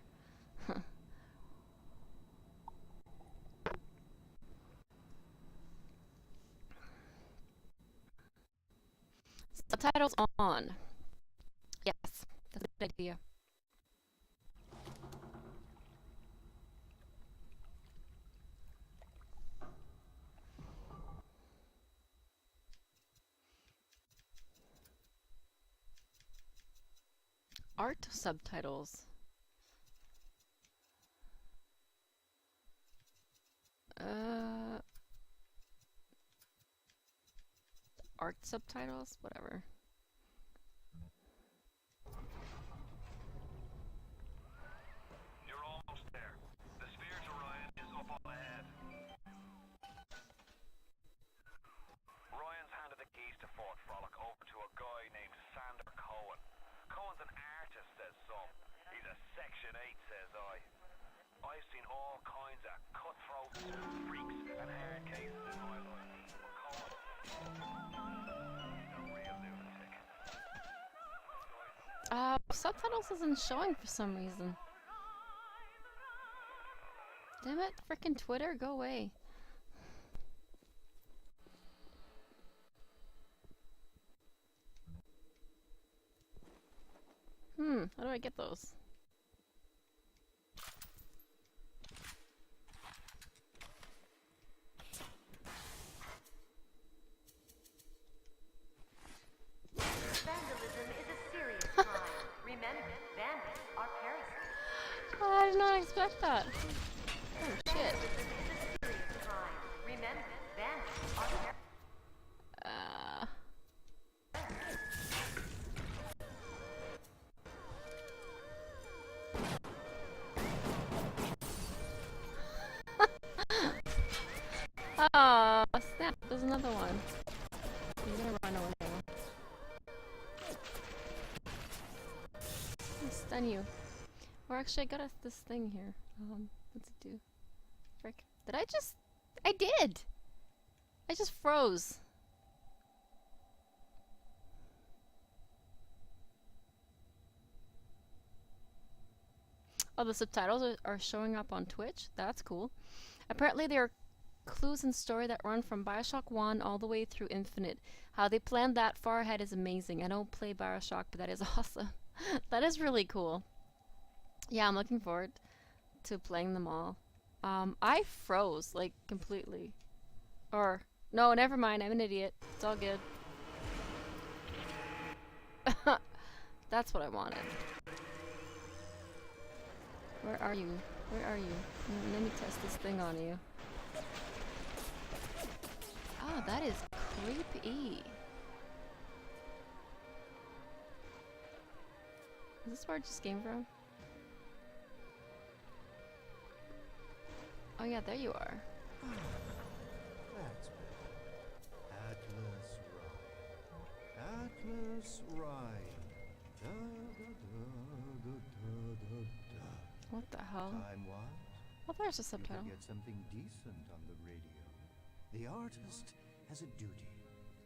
Subtitles on. Yes, that's a good idea. Art subtitles. Art subtitles? Whatever. You're almost there. The sphere to Ryan is up on ahead. Ryan's handed the keys to Fort Frolic over to a guy named Sander Cohen. Cohen's an artist, says some. He's a Section 8, says I. I've seen all kinds of cutthroats, freaks, and hard cases in my life. But Cohen, he's a real lunatic. Subtitles isn't showing for some reason. Damn it, frickin' Twitter, go away. How do I get those? Vandalism is a serious crime. Remember, bandits are parasites. I did not expect that. Oh shit. Vandalism is a serious crime. Remember, bandits are parasites. Oh, snap, there's another one. He's gonna run away now. I'll stun you. Or actually, I got us this thing here. What's it do? Frick. Did I just... I did! I just froze. Oh, the subtitles are showing up on Twitch? That's cool. Apparently there are clues in story that run from Bioshock 1 all the way through Infinite. How they planned that far ahead is amazing. I don't play Bioshock, but that is awesome. That is really cool. Yeah, I'm looking forward to playing them all. I froze like completely. Or no, never mind. I'm an idiot. It's all good. That's what I wanted. Where are you? Where are you? Let me test this thing on you. Oh, that is creepy. Is this where it just came from? Oh yeah, there you are. That's better. Atlas Ryan. Da, da, da, da, da, da, da. What the hell? Time wise, Well, there's a you subtitle. could get something decent on the radio. The artist has a duty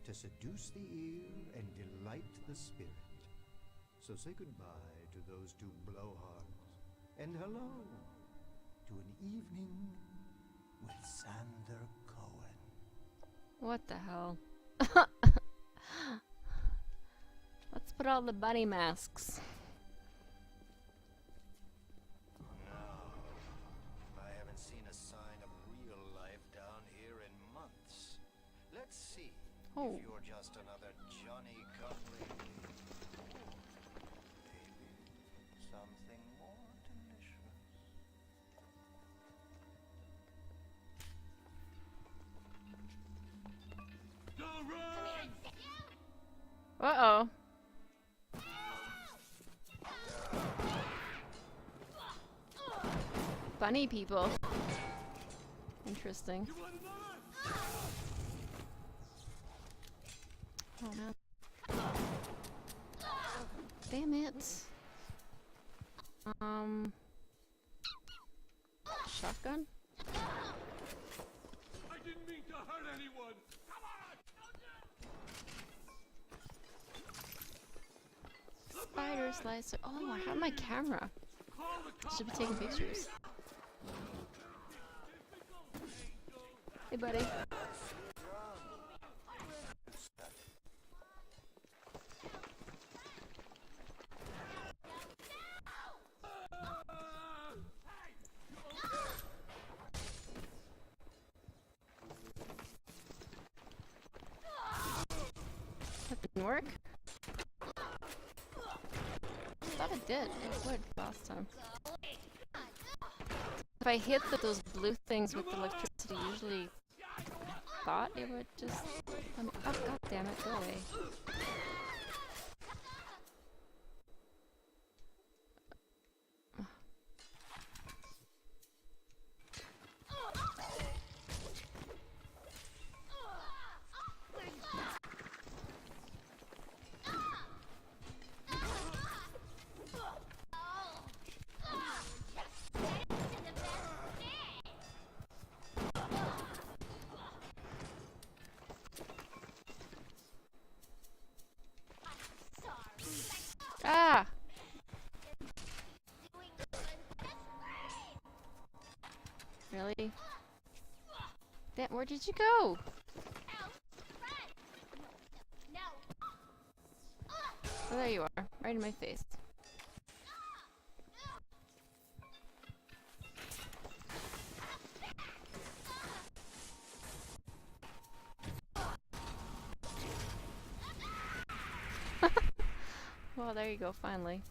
to seduce the ear and delight the spirit. So say goodbye to those two blowhards and hello to an evening with Sander Cohen. What the hell? Let's put all the bunny masks. No, I haven't seen a sign of real life down here in months. Let's see Oh. if you're just another Johnny come lately. Maybe something more delicious. Uh-oh. Bunny people. Interesting. Oh no. Damn it. Shotgun? I didn't mean to hurt anyone! Come on! Spider slicer. Oh, I have my camera. I should be taking pictures. Hey, buddy. That didn't work. I thought it did. It would last time. If I hit those blue things with electricity, usually thought it would just. Oh god damn it! Go away. Ah! Really? Damn, where did you go? Oh, there you are. Right in my face. Well, there you go, finally.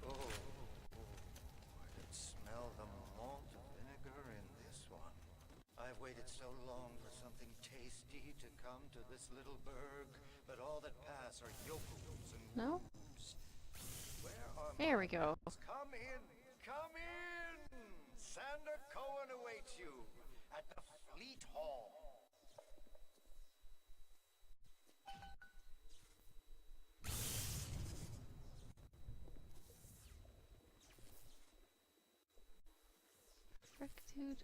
Oh, I can smell the malt vinegar in this one. I've waited so long for something tasty to come to this little burg, but all that pass are yokels and No? wolves. Where are There we my go. wolves? Come in! Come in! Sander Cohen awaits you at the Fleet Hall. Frick, dude.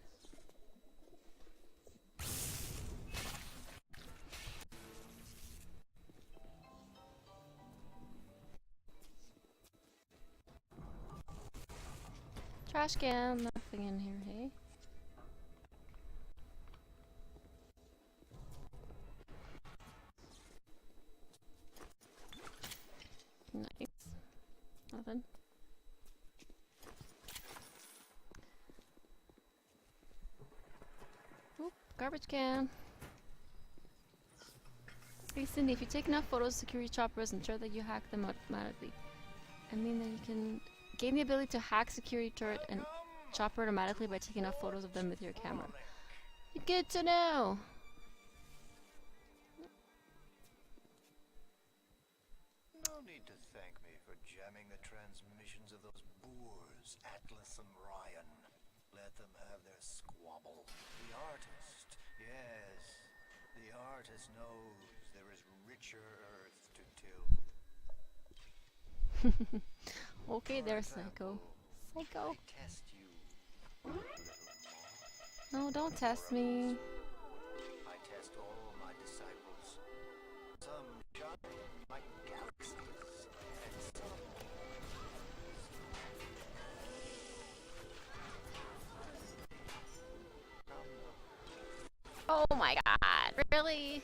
Trash can, nothing in here, hey? Nice. Garbage can. Hey Cindy, if you take enough photos of security choppers, ensure that you hack them automatically. I mean that you can gain the ability to hack security turret and chopper automatically by taking enough photos of them with your camera. Good to know! No need to thank me for jamming the transmissions of those boors, Atlas and Ryan. Let them have their squabble. The artist, yes, the artist knows there is richer earth to till. Okay there, Psycho. Psycho. I test you, little moth. No, don't test me. I test all my disciples. Some shine like galaxies, and some Oh my god, really?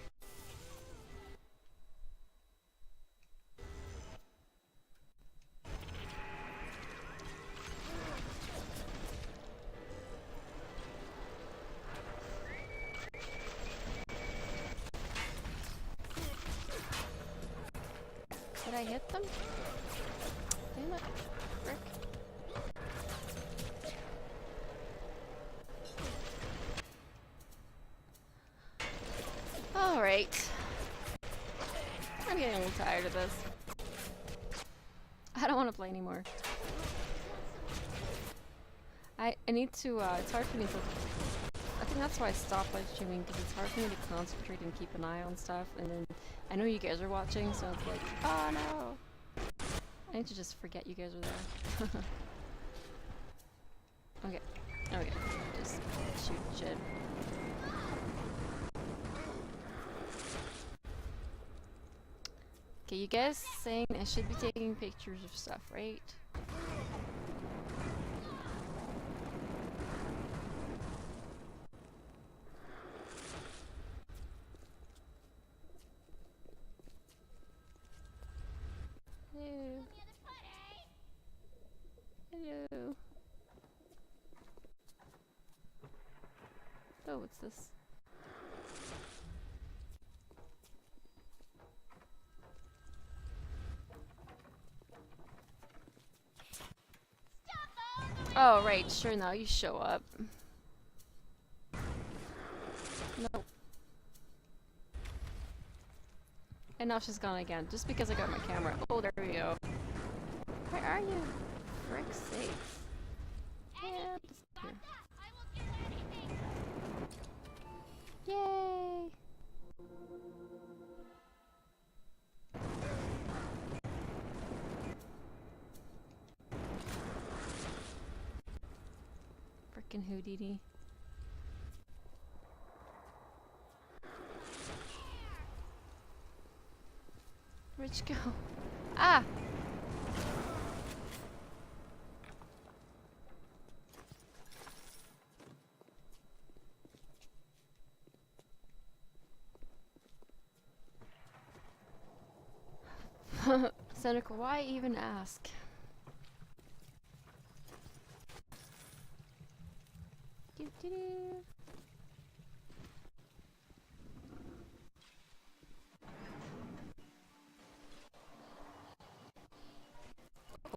Did I hit them? Damn it. Frick. Alright. I'm getting a little tired of this. I don't want to play anymore. I need to, it's hard for me to... I think that's why I stopped live streaming, because it's hard for me to concentrate and keep an eye on stuff, and then I know you guys are watching, so it's like, oh no! I need to just forget you guys are there. Okay, okay, just shoot shit. Okay, you guys saying I should be taking pictures of stuff, right? Hello. Hello. Oh, what's this? Oh, right, sure, now you show up. Nope. And now she's gone again, just because I got my camera. Oh, there we go. Where are you? Frick's sakes. Yeah, disappear. Yay! Frickin' Houdini. Where'd you go? Ah! Seneca, why even ask? Doo-doo-doo.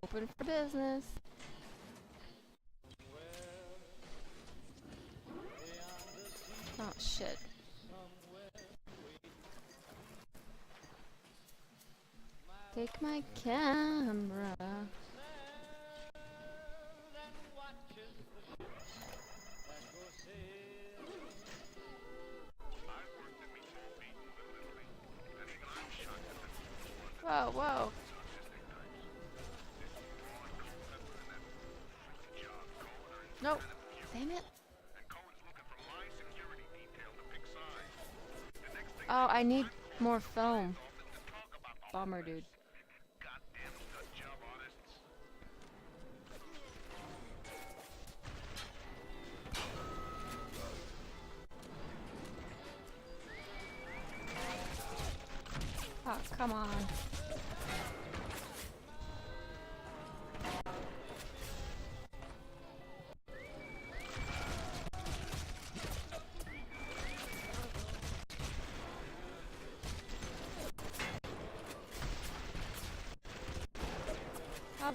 Open for business. Oh shit. Take my camera. Whoa, whoa. Nope. Damn it. Oh, I need more film. Bummer, dude. Oh, come on.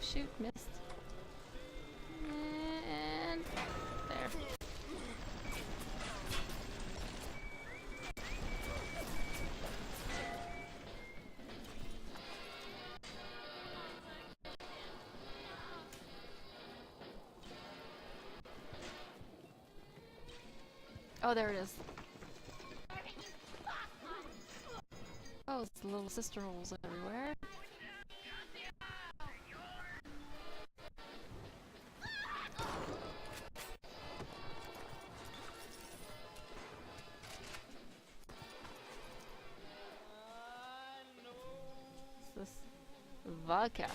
shoot, missed. And there. Oh, there it is. Oh, it's the little sister holes everywhere. What's this? Vodka.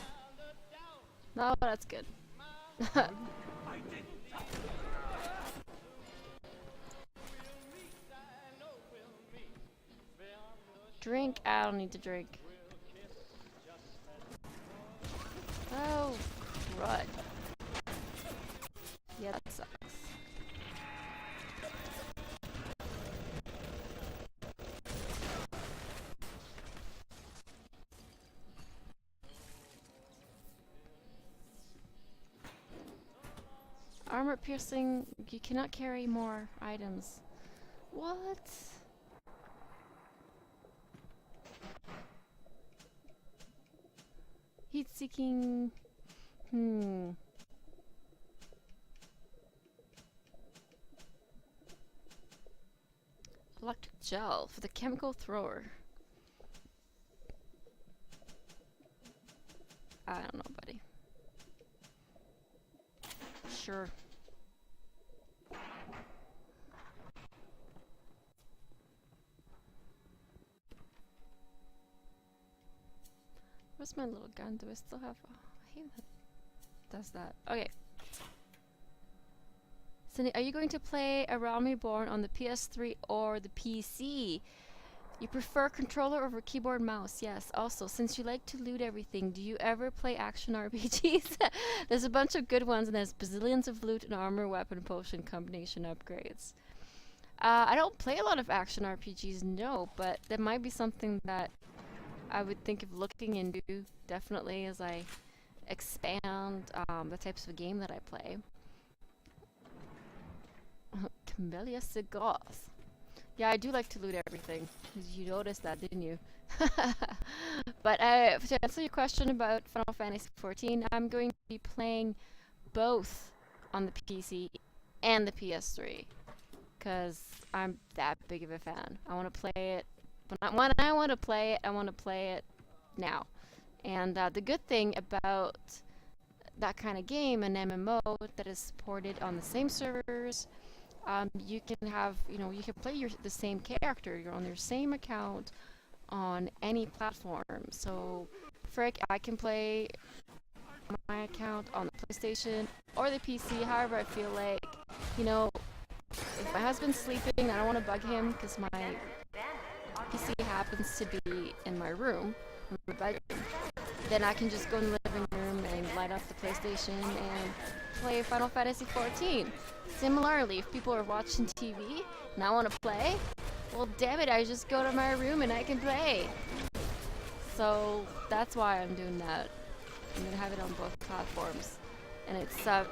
No, that's good. Drink? I don't need to drink. Oh, crud. Yeah, that sucks. Armor piercing, you cannot carry more items. What? Heat seeking. Electric gel for the chemical thrower. I don't know, buddy. Sure. Where's my little gun? Do I still have? Oh, I hate that. Does that? Okay. Cindy, are you going to play A Realm Reborn on the PS3 or the PC? You prefer controller over keyboard mouse? Yes. Also, since you like to loot everything, do you ever play action RPGs? There's a bunch of good ones, and there's bazillions of loot and armor, weapon, potion combination upgrades. I don't play a lot of action RPGs, no, but that might be something that I would think of looking into, definitely, as I expand the types of game that I play. Camellia cigars. Yeah, I do like to loot everything. You noticed that, didn't you? But to answer your question about Final Fantasy XIV, I'm going to be playing both on the PC and the PS3. Because I'm that big of a fan. I want to play it. When I want to play it, I want to play it now. And the good thing about that kind of game, an MMO that is supported on the same servers, you can have, you can play the same character. You're on your same account on any platform. So, frick, I can play my account on the PlayStation or the PC, however I feel like. If my husband's sleeping, I don't want to bug him because my PC happens to be in my room, in my bedroom. Then I can just go in the living room and light up the PlayStation and play Final Fantasy XIV. Similarly, if people are watching TV and I want to play, well, damn it, I just go to my room and I can play. So that's why I'm doing that. I'm going to have it on both platforms. And it's a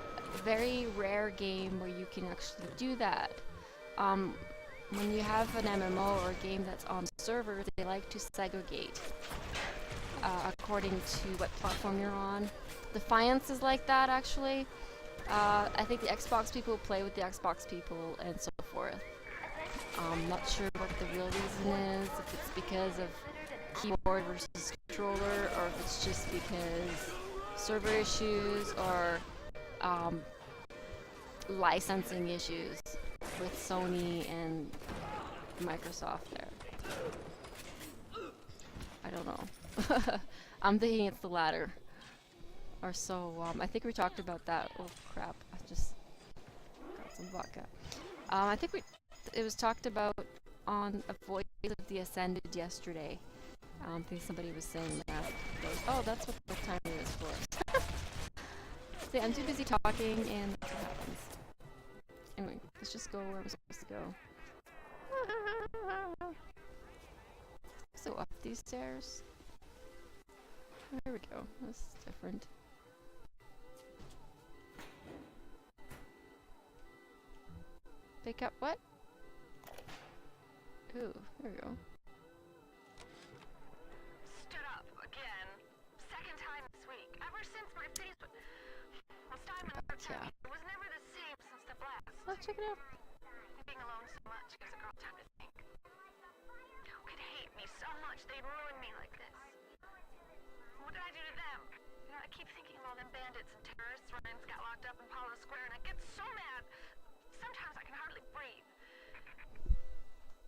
very rare game where you can actually do that. When you have an MMO or a game that's on server, they like to segregate according to what platform you're on. Defiance is like that, actually. I think the Xbox people play with the Xbox people and so forth. I'm not sure what the real reason is, if it's because of keyboard versus controller, or if it's just because server issues or licensing issues with Sony and Microsoft there. I don't know. I'm thinking it's the latter. Or so, I think we talked about that. Oh crap, I just got some vodka. I think it was talked about on A Voice of the Ascended yesterday. I think somebody was saying that. Oh, that's what the timer is for. See, I'm too busy talking and that's what happens. Anyway, let's just go where we're supposed to go. So up these stairs. There we go. That's different. Pick up what? Ooh, there we go. Stood up again. Second time this week. Ever since my face was diamond Yeah. it was never the same since the blast. Oh, check it out. Being alone so much gives a girl time to think. Who could hate me so much they'd ruin me like this? What did I do to them? You know, I keep thinking of all them bandits and terrorists Ryan's got locked up in Palo Square, and I get so mad. Sometimes I can hardly breathe.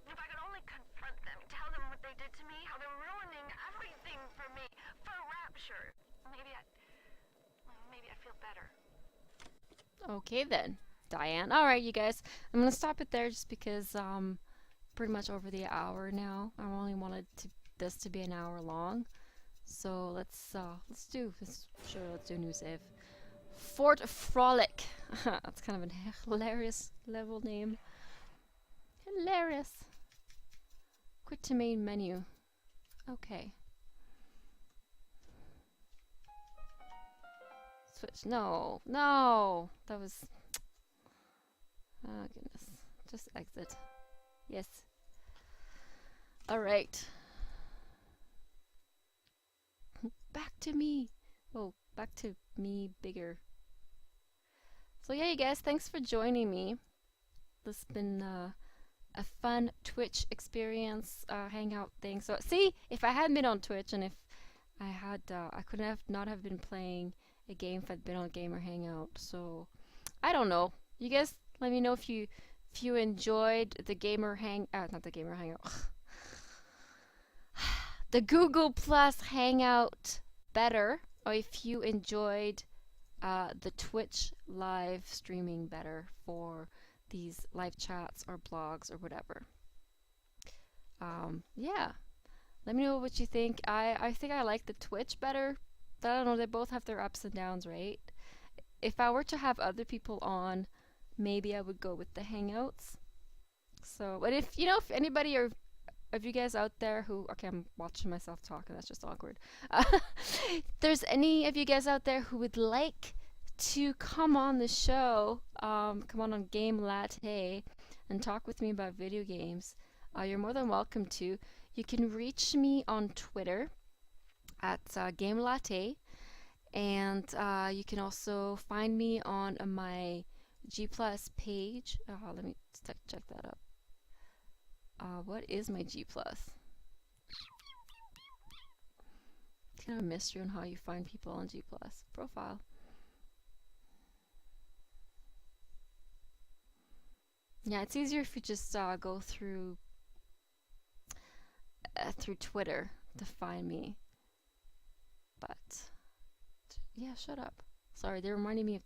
If I could only confront them, tell them what they did to me, how they're ruining everything for me, for Rapture. Maybe I feel better. Okay then, Diane. All right, you guys. I'm gonna stop it there just because pretty much over the hour now. I only wanted this to be an hour long. So let's do this. Sure, let's do a new save. Fort Frolic. That's kind of a hilarious level name. Hilarious. Quit to main menu. Okay. Switch. No. No. That was... Oh, goodness. Just exit. Yes. Alright. Back to me. Oh, back to me bigger. So yeah, you guys, thanks for joining me. This has been a fun Twitch experience, hangout thing. So see, if I hadn't been on Twitch and if I had, I could have not have been playing a game if I'd been on Gamer Hangout. So I don't know. You guys, let me know if you enjoyed the not the Gamer Hangout, the Google Plus Hangout better, or if you enjoyed the Twitch live streaming better for these live chats or blogs or whatever. Yeah, let me know what you think. I think I like the Twitch better, but I don't know, they both have their ups and downs, right? If I were to have other people on, maybe I would go with the Hangouts. So, but if you know, if anybody or if you guys out there who, okay, I'm watching myself talk and that's just awkward. If there's any of you guys out there who would like to come on the show, come on Game Latte and talk with me about video games, you're more than welcome to. You can reach me on Twitter at Game Latte, and you can also find me on my G Plus page. Let me check that up. What is my G Plus? It's kind of a mystery on how you find people on G Plus profile. Yeah, it's easier if you just go through Twitter to find me. But yeah, shut up. Sorry, they're reminding me of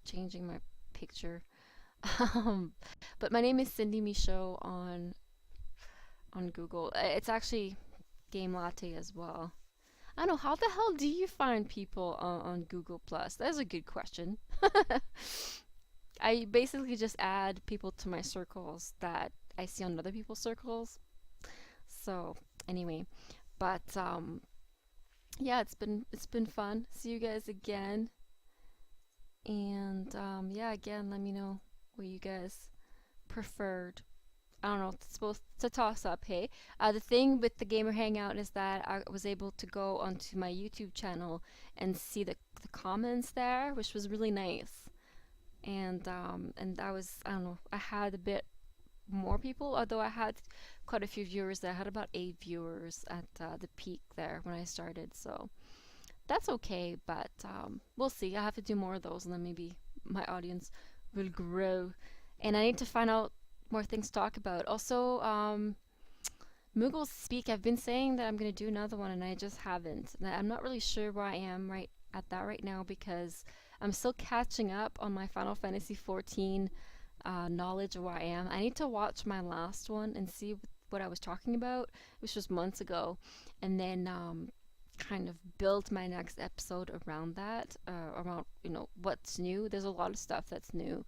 changing my picture. But my name is Cindy Michaud on Google. It's actually Game Latte as well. I don't know, how the hell do you find people on Google Plus? That's a good question. I basically just add people to my circles that I see on other people's circles. So anyway, but yeah, it's been fun. See you guys again. And yeah, again, let me know what you guys preferred. I don't know, it's supposed to toss up, hey? The thing with the Gamer Hangout is that I was able to go onto my YouTube channel and see the comments there, which was really nice. And I was, I don't know, I had a bit more people, although I had quite a few viewers there. I had about 8 viewers at the peak there when I started, so that's okay, but we'll see. I have to do more of those and then maybe my audience will grow. And I need to find out more things to talk about. Also, Moogle Speak, I've been saying that I'm going to do another one and I just haven't. And I'm not really sure where I am right now because I'm still catching up on my Final Fantasy XIV knowledge of where I am. I need to watch my last one and see what I was talking about, which was months ago, and then kind of build my next episode around that, around, you know, what's new. There's a lot of stuff that's new,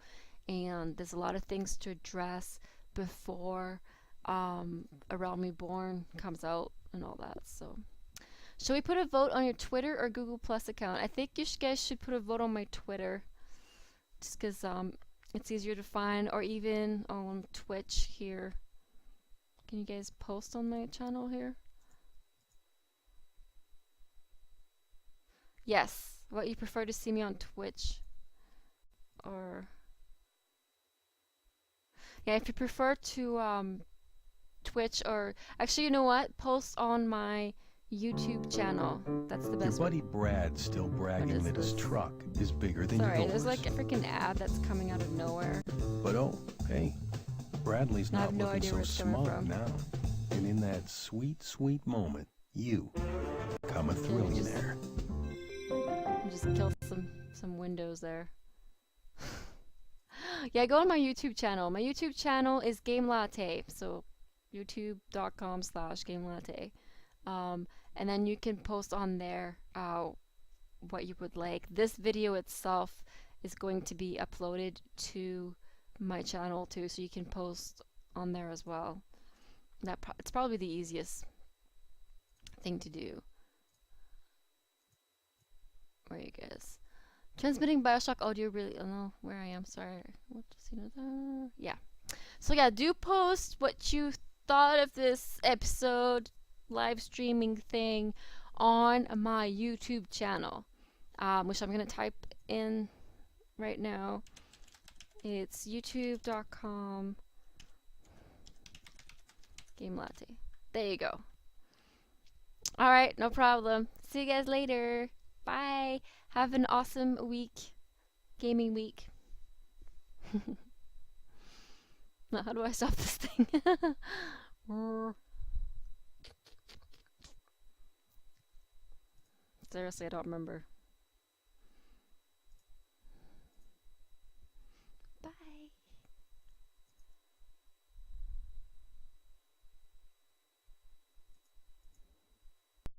and there's a lot of things to address before A Realm Reborn comes out and all that. So should we put a vote on your Twitter or Google Plus account? I think you guys should put a vote on my Twitter, just because it's easier to find, or even on Twitch here. Can you guys post on my channel here? Yes, what you prefer to see me on Twitch, or yeah, if you prefer to Twitch, or actually, you know what? Post on my YouTube channel. That's the Your best way. buddy Brad's still bragging that his this? truck is bigger than Sorry, yours. there's like a freaking ad that's coming out of nowhere. But oh, hey, Bradley's I not have no looking idea so where it's coming smug from. now. And in that sweet, sweet moment, you become a just- thrillionaire. Just kill some windows there. Yeah, go on my YouTube channel. My YouTube channel is Game Latte, so youtube.com/Game Latte. And then you can post on there what you would like. This video itself is going to be uploaded to my channel too, so you can post on there as well. It's probably the easiest thing to do. Where are you guys? Transmitting Bioshock audio really. Oh no, where I am. Sorry. What does he know that? Yeah. So yeah, do post what you thought of this episode, live streaming thing, on my YouTube channel, which I'm gonna type in right now. It's youtube.com Game Latte. There you go. All right, no problem. See you guys later. Bye. Have an awesome week. Gaming week. Now, how do I stop this thing? Seriously, I don't remember.